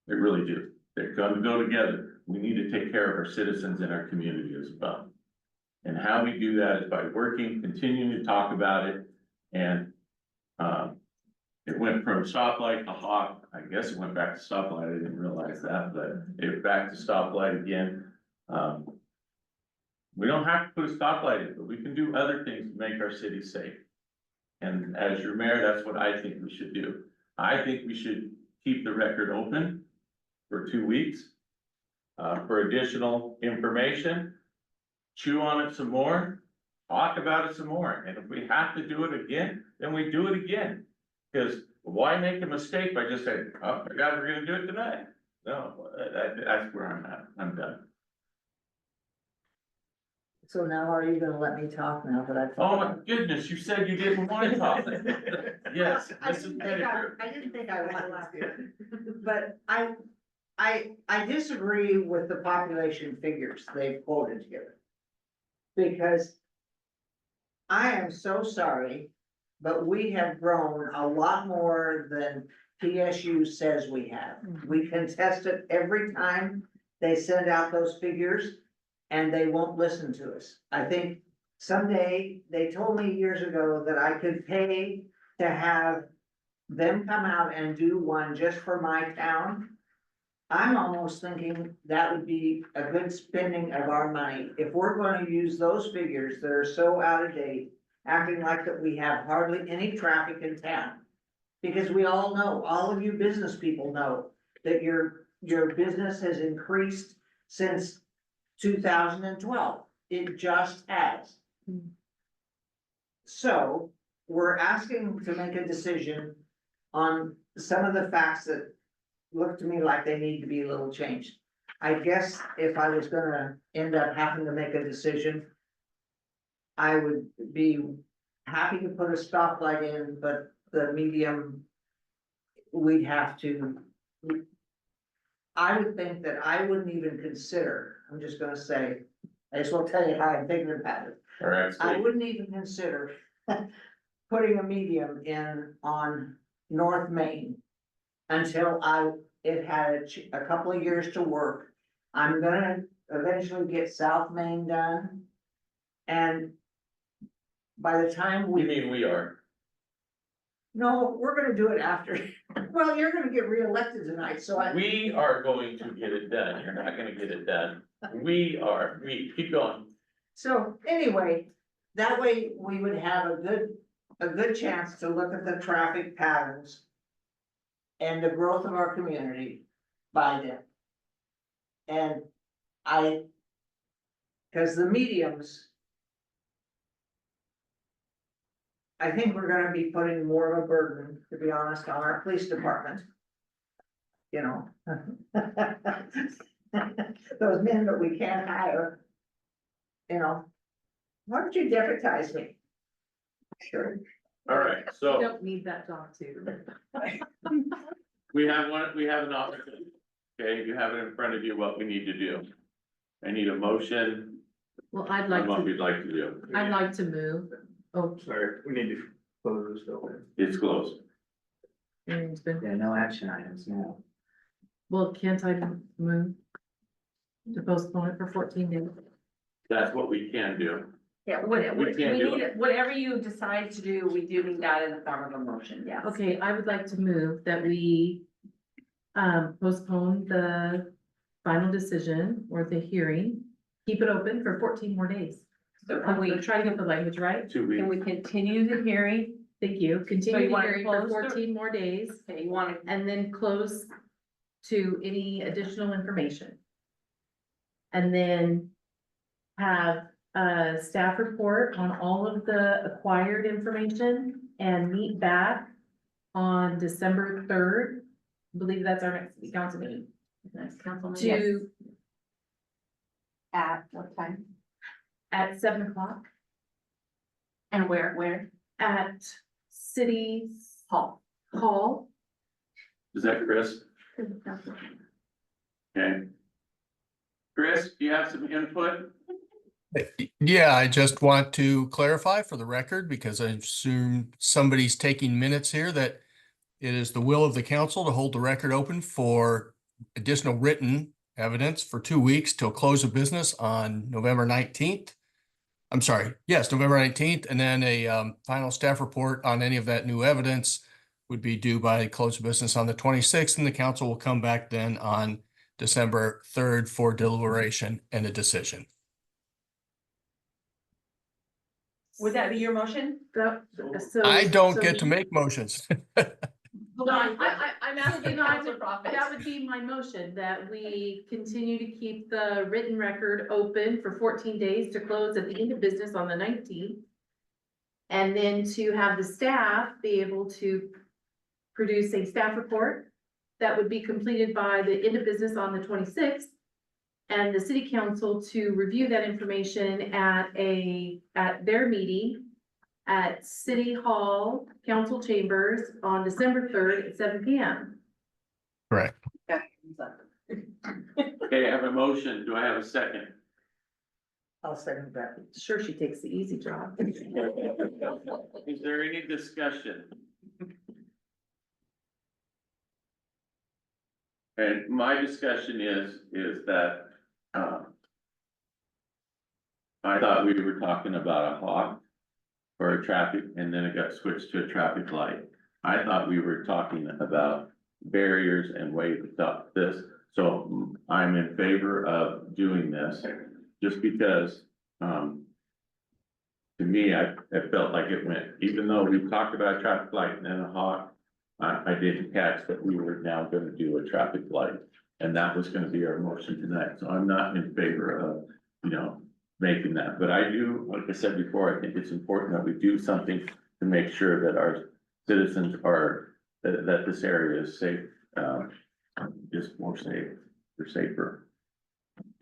They really do. They're going to go together. We need to take care of our citizens in our community as well. And how we do that is by working, continuing to talk about it. And it went from stoplight to hawk. I guess it went back to stoplight. I didn't realize that, but it's back to stoplight again. We don't have to put a stoplight in, but we can do other things to make our city safe. And as your mayor, that's what I think we should do. I think we should keep the record open for 2 weeks for additional information. Chew on it some more, talk about it some more. And if we have to do it again, then we do it again. Because why make a mistake by just saying, oh my God, we're gonna do it tonight? No, that's where I'm at. I'm done. So now are you gonna let me talk now that I've? Oh my goodness, you said you didn't want to talk. Yes, I this is didn't think Jennifer. I didn't think I wanted to, but I disagree with the population figures they've quoted here. Because I am so sorry, but we have grown a lot more than PSU says we have. We contest it every time they send out those figures, and they won't listen to us. I think someday, they told me years ago that I could pay to have them come out and do one just for my town. I'm almost thinking that would be a good spending of our money. If we're going to use those figures that are so out of date, acting like that we have hardly any traffic in town. Because we all know, all of you business people know, that your business has increased since 2012. It just has. So we're asking to make a decision on some of the facts that look to me like they need to be a little changed. I guess if I was gonna end up having to make a decision, I would be happy to put a stoplight in, but the medium, we'd have to. I would think that I wouldn't even consider, I'm just gonna say, I just will tell you how I'm thinking about it. All right, I Steve. wouldn't even consider putting a medium in on North Main until I it had a couple of years to work. I'm gonna eventually get South Main done. And by the time You we, mean we are? no, we're gonna do it after. Well, you're gonna get reelected tonight, so I. We are going to get it done. You're not gonna get it done. We are, keep going. So anyway, that way we would have a good chance to look at the traffic patterns and the growth of our community by then. And cause the mediums, I think we're gonna be putting more of a burden, to be honest, on our police department. You know? Those men that we can't hire. You know? Why don't you deputize me? Sure. All right, You so don't need that job too. we have an opportunity. Okay, you have it in front of you what we need to do. I need a motion Well, I'd like on what to, we'd like to do. I'd like to move. Oh, Sorry, we need to close this though. It's closed. it's been, Yeah, no action items, no. well, can't I move? To postpone it for 14 days? That's what we can do. Yeah, We can't do it. whatever you decide to do, we do need that in the form of a motion, yes. Okay, I would like to move that we postpone the final decision or the hearing, keep it open for 14 more days. So can we, Try to get the language right. 2 can weeks. we continue the hearing? Thank you. So Continue you the wanna hearing for close the- 14 more days Okay, you wanna, and then close to any additional information. And then have a staff report on all of the acquired information and meet back on December 3rd. I believe that's our next city council meeting. next council meeting. To, At what time? at 7 o'clock And where? at City Hall. Hall. Is that Chris? Okay. Chris, do you have some input? Yeah, I just want to clarify for the record, because I assume somebody's taking minutes here, that it is the will of the council to hold the record open for additional written evidence for 2 weeks till close of business on November 19th. I'm sorry, yes, November 19th, and then a final staff report on any of that new evidence would be due by close of business on the 26th, and the council will come back then on December 3rd for deliberation and a decision. Would that be your motion? So I don't get to make motions. Hold on, I'm asking Counselor Prophet. That would be my motion, that we continue to keep the written record open for 14 days to close at the end of business on the 19th. And then to have the staff be able to produce a staff report that would be completed by the end of business on the 26th. And the city council to review that information at their meeting at City Hall Council Chambers on December 3rd at 7 p.m. Correct. Okay, I have a motion. Do I have a second? I'll second that. Sure, she takes the easy job. Is there any discussion? And my discussion is that, I thought we were talking about a hawk or a traffic, and then it got switched to a traffic light. I thought we were talking about barriers and ways to stop this, so I'm in favor of doing this, just because, to me, I felt like it went, even though we talked about a traffic light and then a hawk, I didn't catch that we were now gonna do a traffic light, and that was gonna be our motion tonight, so I'm not in favor of, making that, but I do, like I said before, I think it's important that we do something to make sure that our citizens are, that this area is safe, just more safe, or safer.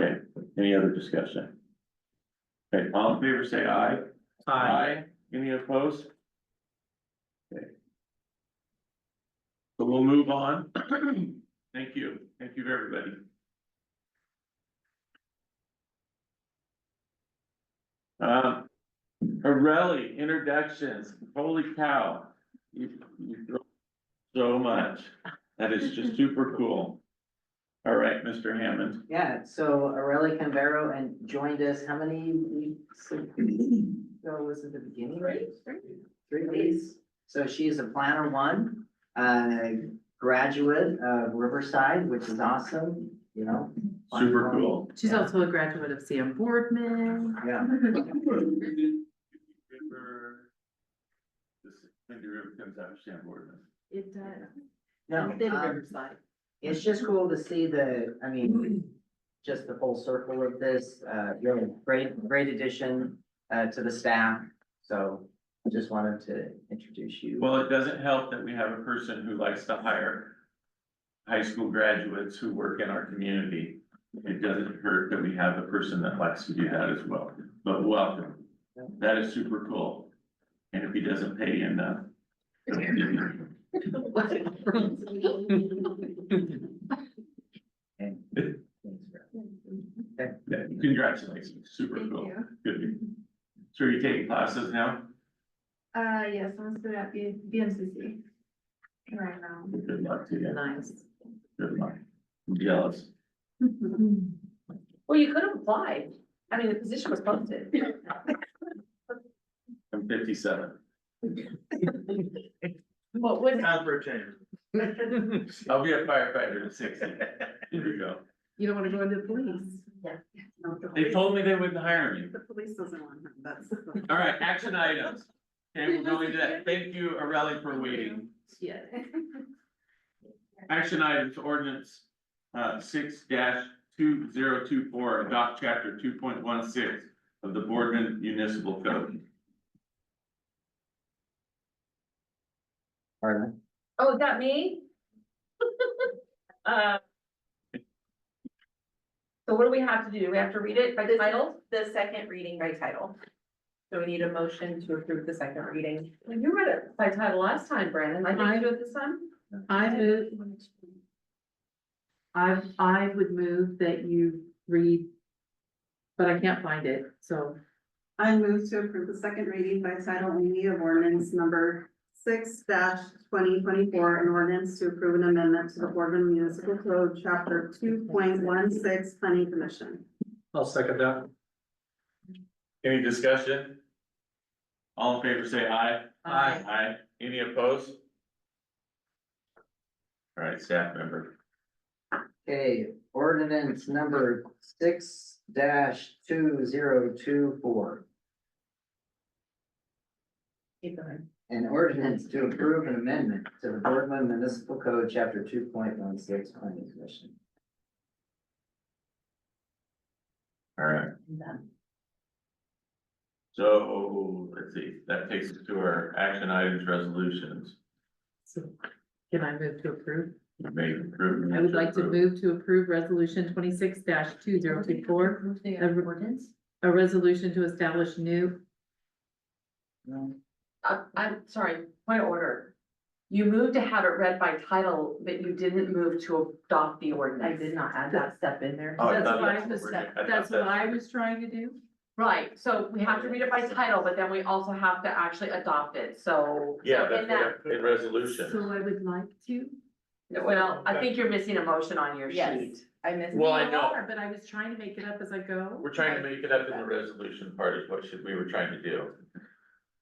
Okay, any other discussion? Okay, all in favor, say aye. Aye. Any opposed? Okay. So we'll move on. Thank you. Thank you, everybody. Arelli, introductions. Holy cow. You throw so much. That is just super cool. All right, Mr. Hammond. Yeah, so Aurelia Canvero and joined us, how many weeks ago was it the beginning? Three weeks. So she is a planner one, graduate of Riverside, which is awesome, you know. Super cool. She's also a graduate of Sam Boardman. Yeah. Maybe River comes out of Sam Boardman. It does. No, State of Riverside. it's just cool to see just the full circle of this, really great addition, to the staff. So just wanted to introduce you. Well, it doesn't help that we have a person who likes to hire high school graduates who work in our community. It doesn't hurt that we have a person that likes to do that as well, but welcome. That is super cool. And if he doesn't pay you enough. Congratulations, super cool. Good. So are you taking classes now? Yes, I'm still at BMCC right now. Good luck to you. Nice. Good luck. I'm jealous. Well, you could have applied. I mean, the position was posted. I'm 57. What would, Time for a change. I'll be a firefighter at 60. Here we go. You don't wanna go into police? They told me they wouldn't hire me. The police doesn't want her, that's. All right, action items. Okay, we'll go into that. Thank you, Aurelia, for waiting. Yeah. Action items, ordinance, 6-2024, adopt chapter 2.16 of the Boardman Municipal Code. Pardon? oh, is that me? So what do we have to do? We have to read it by title? The second reading by title. So we need a motion to approve the second reading. Well, you read it by title last time, Brandon. I think you do it this time. I would move that you read, but I can't find it, so. I move to approve the second reading by title only of ordinance number 6-2024, an ordinance to approve an amendment to the Boardman Municipal Code, chapter 2.16, planning commission. I'll second that. Any discussion? All in favor, say aye. Aye. Aye. Any opposed? All right, staff member. Okay, ordinance number 6-2024. Keep going. An ordinance to approve an amendment to the Boardman Municipal Code, chapter 2.16, planning commission. All right. So, let's see, that takes us to our action items resolutions. So can I move to approve? We made improvements. I would like to move to approve resolution 26-2024. Ordinance? A resolution to establish new. I'm sorry, point of order. You moved to have it read by title, but you didn't move to adopt the I ordinance. did not add that step in there. Oh, I That's thought what I that's what was, we're doing. I thought that's what that's- I was trying to do. Right, so we have to read it by title, but then we also have to actually adopt it, so. Yeah, so in that's what, in resolution. So I would like to. Well, I think you're missing a motion on your Yes. sheet. I missed. Well, I You know. are, but I was trying to make it up as I go. We're trying to make it up in the resolution part is what we were trying to do.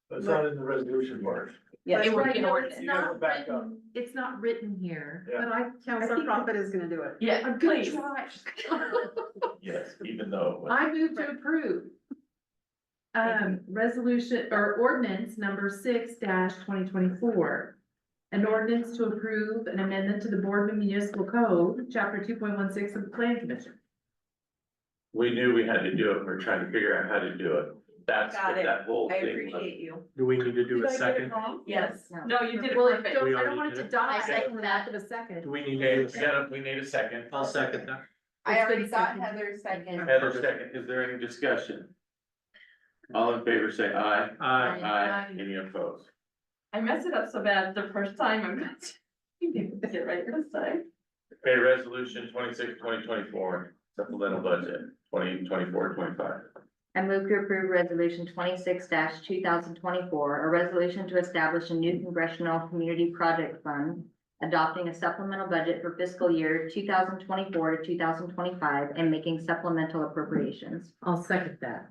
That's not in the resolution part. Yes, It would Right, be an no, ordinance. it's You gotta not go back up. written, it's not written here, Yeah. but I Counselor think- Prophet is gonna do it. Yeah, a good please. try. Yes, even though. I move to approve. Resolution or ordinance number 6-2024. An ordinance to approve an amendment to the Boardman Municipal Code, chapter 2.16 of the Plan Commission. We knew we had to do it. We're trying to figure out how to do it. That's Got what it. that whole I thing was. appreciate you. Do we need to do a second? Yes. No, you did it Well, perfect. I We don't already want it did to it. die I second for that. lack of a second. Do we need Okay, to do a second? we need a second. I'll second that. I already got Heather's second. Heather second. Is there any discussion? All in favor, say aye. Aye. Aye. Any opposed? I messed it up so bad the first time, I'm not. You didn't get it right this time. Okay, resolution 26-2024 supplemental budget 2024-25. I move to approve resolution 26-2024, a resolution to establish a new congressional community project fund adopting a supplemental budget for fiscal year 2024 to 2025, and making supplemental appropriations. I'll second that.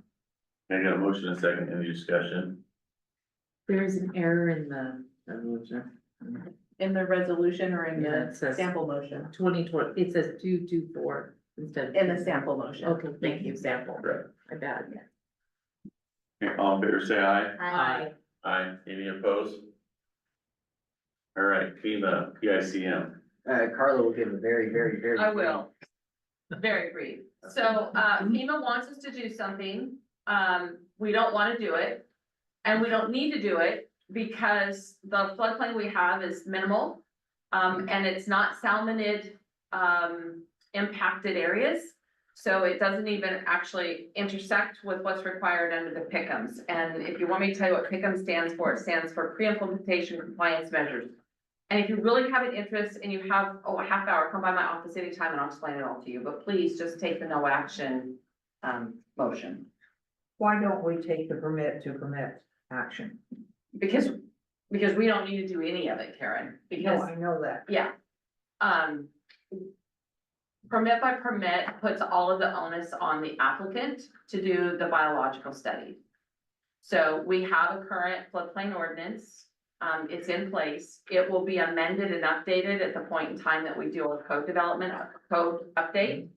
I got a motion and a second, any discussion? There's an error in the resolution. In the resolution or in Yeah, the it says- sample motion? 2020, it says 224 instead of. In the sample motion. Okay, thank you, sample. Right. My bad. Okay, all in favor, say aye. Aye. Aye, any opposed? All right, FEMA, PICM. Carla will give a very. I will. Very brief. So, FEMA wants us to do something. We don't wanna do it. And we don't need to do it because the floodplain we have is minimal. And it's not salmonid, impacted areas. So it doesn't even actually intersect with what's required under the PICMs. And if you want me to tell you what PICM stands for, it stands for pre-implementation compliance measures. And if you really have an interest and you have, a half hour, come by my office anytime and I'll explain it all to you, but please just take the no action, motion. Why don't we take the permit to permit action? Because we don't need to do any of it, Karen, No, because, I know that. yeah. Permit by permit puts all of the onus on the applicant to do the biological study. So we have a current floodplain ordinance, it's in place, it will be amended and updated at the point in time that we do our code development, code update.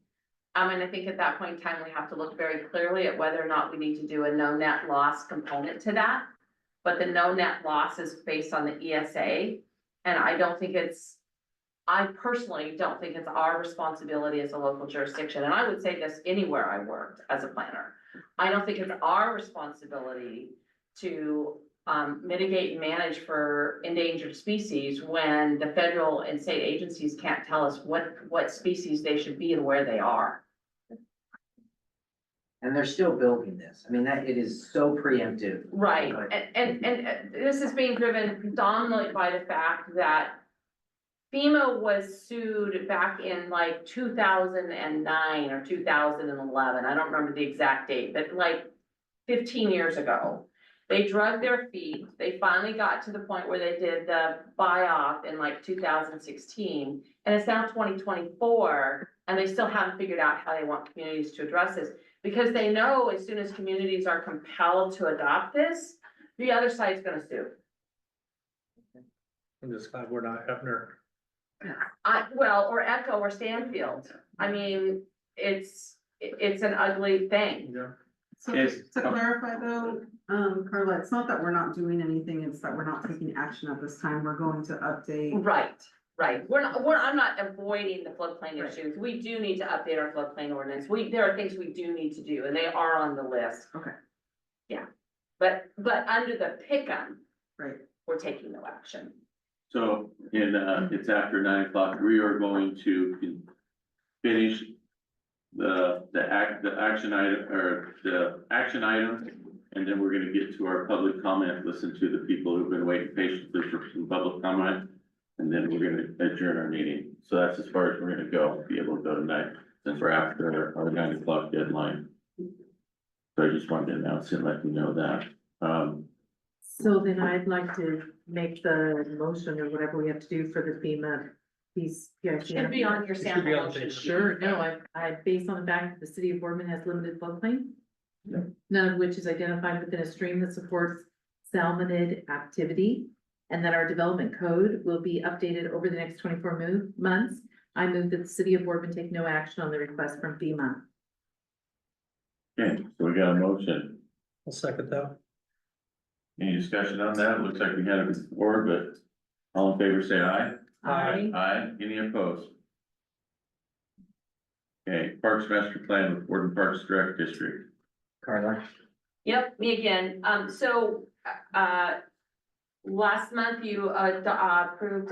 And I think at that point in time, we have to look very clearly at whether or not we need to do a no net loss component to that. But the no net loss is based on the ESA, and I personally don't think it's our responsibility as a local jurisdiction, and I would say this anywhere I worked as a planner. I don't think it's our responsibility to mitigate and manage for endangered species when the federal and state agencies can't tell us what species they should be and where they are. And they're still building this. I mean, it is so preemptive. Right, But- and this is being driven predominantly by the fact that FEMA was sued back in like 2009 or 2011, I don't remember the exact date, but like 15 years ago. They drug their feet, they finally got to the point where they did the buy-off in like 2016, and it's now 2024, and they still haven't figured out how they want communities to address this. Because they know as soon as communities are compelled to adopt this, the other side's gonna sue. I'm just glad we're not Hefner. Or Echo or Stanfield. I mean, it's an ugly thing. Yeah. So Yes. just to clarify though, Carla, it's not that we're not doing anything, it's that we're not taking action at this time, we're going to update. Right. I'm not avoiding the floodplain issues. We do need to update our floodplain ordinance. There are things we do need to do, and they are on the list. Okay. Yeah, but under the PICM, Right. we're taking no action. So it's after 9 o'clock, we are going to finish the action item, or the action item. And then we're gonna get to our public comment, listen to the people who've been waiting patiently for some public comment. And then we're gonna adjourn our meeting. So that's as far as we're gonna go, be able to go tonight, since we're after our 9 o'clock deadline. So I just wanted to announce it and let you know that. So then I'd like to make the motion or whatever we have to do for the FEMA piece. Should be on your should sample be on the motion. page. Sure, no, based on the fact that the city of Boardman has limited floodplain. None of which is identified within a stream that supports salmonid activity. And that our development code will be updated over the next 24 months. I move that the city of Boardman take no action on the request from FEMA. Okay, so we got a motion. I'll second that. Any discussion on that? Looks like we had it before, but all in favor, say aye. Aye. Aye, any opposed? Okay, Parks Master Plan with Boardman Parks Direct District. Carla? Yep, me again. Last month you approved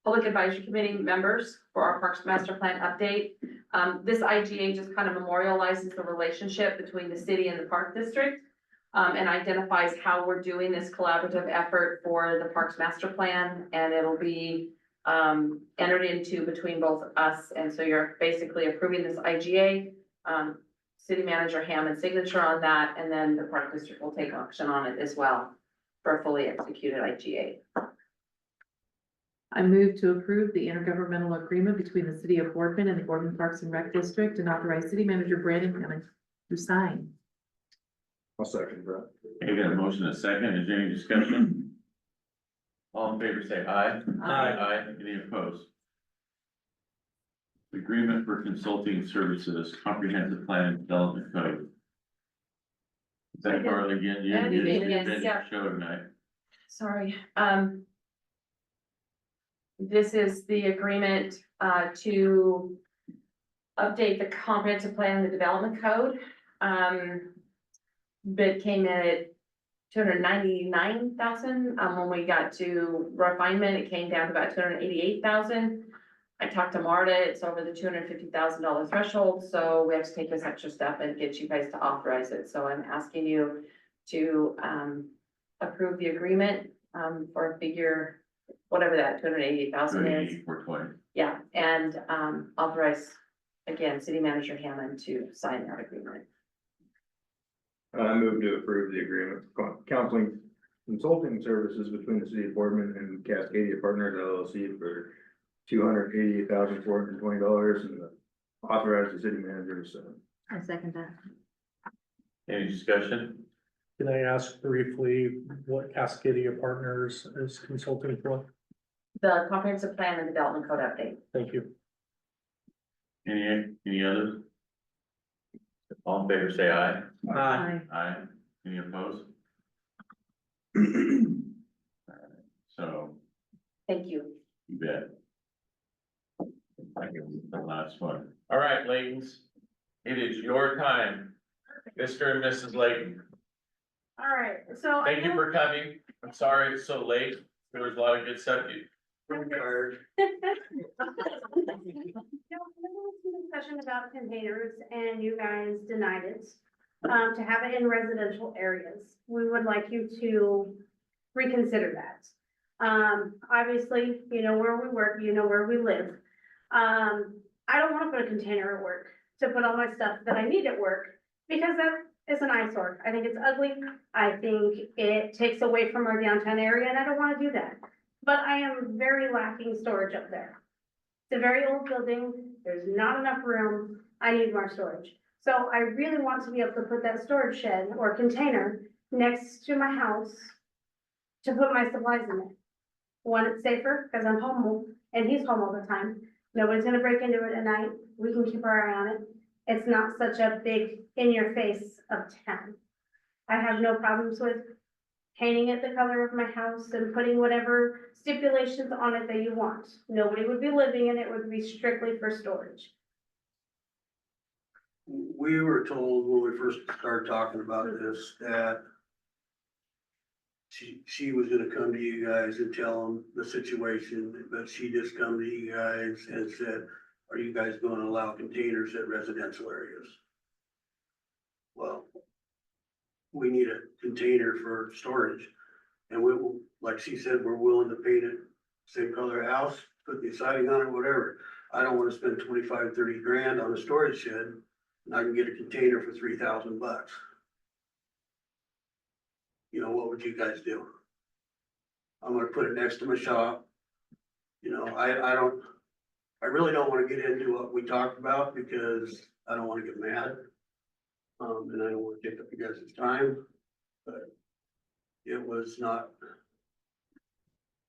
Public Advisory Committee members for our Parks Master Plan update. This IGA just kind of memorializes the relationship between the city and the Park District. And identifies how we're doing this collaborative effort for the Parks Master Plan, and it'll be entered into between both us, and so you're basically approving this IGA. City Manager Hammond's signature on that, and then the Park District will take action on it as well for a fully executed IGA. I move to approve the intergovernmental agreement between the city of Boardman and the Boardman Parks and Rec District and authorize city manager Brandon Hammond to sign. I'll second that. Okay, got a motion, a second, is there any discussion? All in favor, say aye. Aye. Any opposed? Agreement for consulting services, comprehensive plan and development code. Is that Carly again? Yeah, You yes, did yeah. show tonight. Sorry, this is the agreement, to update the comprehensive plan and the development code. Bid came in at 299,000, when we got to refinement, it came down to about 288,000. I talked to Marta, it's over the $250,000 threshold, so we have to take this extra step and get you guys to authorize it, so I'm asking you to, approve the agreement, for a figure, whatever that 288,000 is. 420. Yeah, and, authorize, again, city manager Hammond to sign that agreement. I move to approve the agreement for counseling consulting services between the city of Boardman and Cascadia Partners LLC for $288,420 and authorize the city manager to sign. I second that. Any discussion? Can I ask briefly what Cascadia Partners is consulting for? The comprehensive plan and development code update. Thank you. Any others? All in favor, say aye. Aye. Aye. Any opposed? Alright, so, Thank you. you bet. I think the last one. All right, Layton's, it is your time. Mr. and Mrs. Layton, All right, so. thank you for coming. I'm sorry it's so late. There was a lot of good stuff. Some discussion about containers and you guys denied it, to have it in residential areas. We would like you to reconsider that. Obviously, you know where we work, you know where we live. I don't wanna put a container at work to put all my stuff that I need at work because that is an eyesore. I think it's ugly. I think it takes away from our downtown area and I don't wanna do that. But I am very lacking storage up there. It's a very old building. There's not enough room. I need more storage. So I really want to be able to put that storage shed or container next to my house to put my supplies in it. One, it's safer because I'm home and he's home all the time. Nobody's gonna break into it at night. We can keep our eye on it. It's not such a big in your face of town. I have no problems with painting it the color of my house and putting whatever stipulations on it that you want. Nobody would be living in it, would be strictly for storage. We were told when we first started talking about this that she was gonna come to you guys and tell them the situation, but she just come to you guys and said, are you guys gonna allow containers at residential areas? Well, we need a container for storage. And we will, like she said, we're willing to paint it same color house, put the siding on it, whatever. I don't wanna spend 25, 30 grand on a storage shed, and I can get a container for $3,000. You know, what would you guys do? I'm gonna put it next to my shop. You know, I really don't wanna get into what we talked about because I don't wanna get mad. And I don't wanna take up you guys' time, but it was not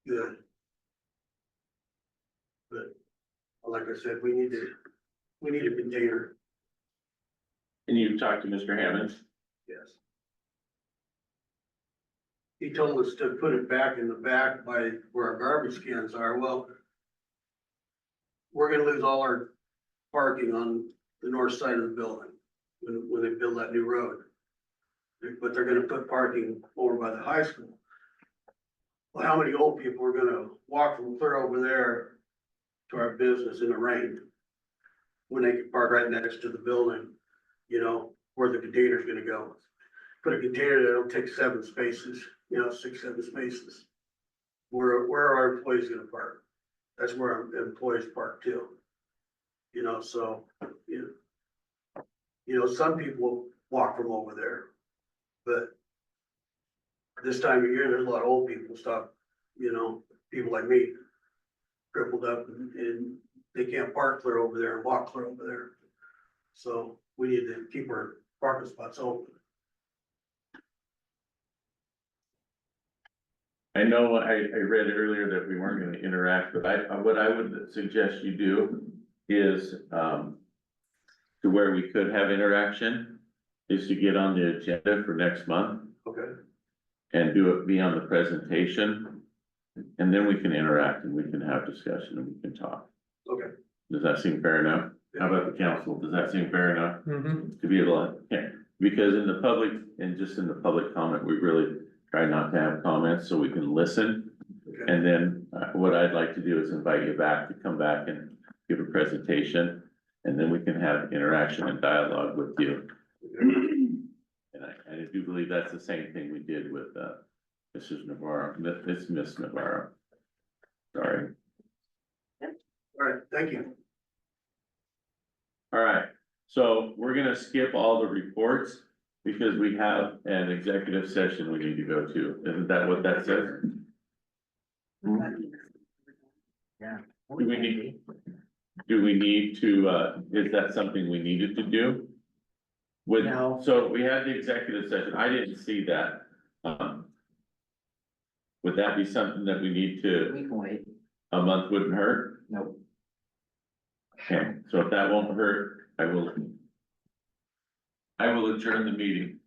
good. But like I said, we need a container, And you talked to Mr. Hammond? yes. He told us to put it back in the back by where our garbage cans are. Well, we're gonna lose all our parking on the north side of the building when they build that new road. But they're gonna put parking over by the high school. Well, how many old people are gonna walk from clear over there to our business in the rain? When they can park right next to the building, you know, where the container's gonna go. Put a container that'll take 7 spaces, 6, 7 spaces. Where are our employees gonna park? That's where our employees park too. So, some people walk from over there. But this time of year, there's a lot of old people stop, people like me. crippled up and they can't park clear over there and walk clear over there. So we need to keep our parking spots open. I know I read earlier that we weren't gonna interact, but what I would suggest you do is, to where we could have interaction, is to get on the agenda for next month Okay. and be on the presentation. And then we can interact and we can have discussion and we can talk. Okay. Does that seem fair enough? How about the council? Does that seem fair enough? Mhm. To be able to, yeah, because in the public, and just in the public comment, we really try not to have comments so we can listen. Okay. And then what I'd like to do is invite you back to come back and give a presentation. And then we can have interaction and dialogue with you. And I do believe that's the same thing we did with Mrs. Navarro, it's Miss Navarro. Sorry. All right, thank you. All right, so we're gonna skip all the reports because we have an executive session we need to go to. Isn't that what that says? Yeah. Do we need to, is that something we needed to do? No. So we had the executive session. I didn't see that. Would that be something that we need to, We can wait. a month wouldn't hurt? Nope. Okay, so if that won't hurt, I will adjourn the meeting.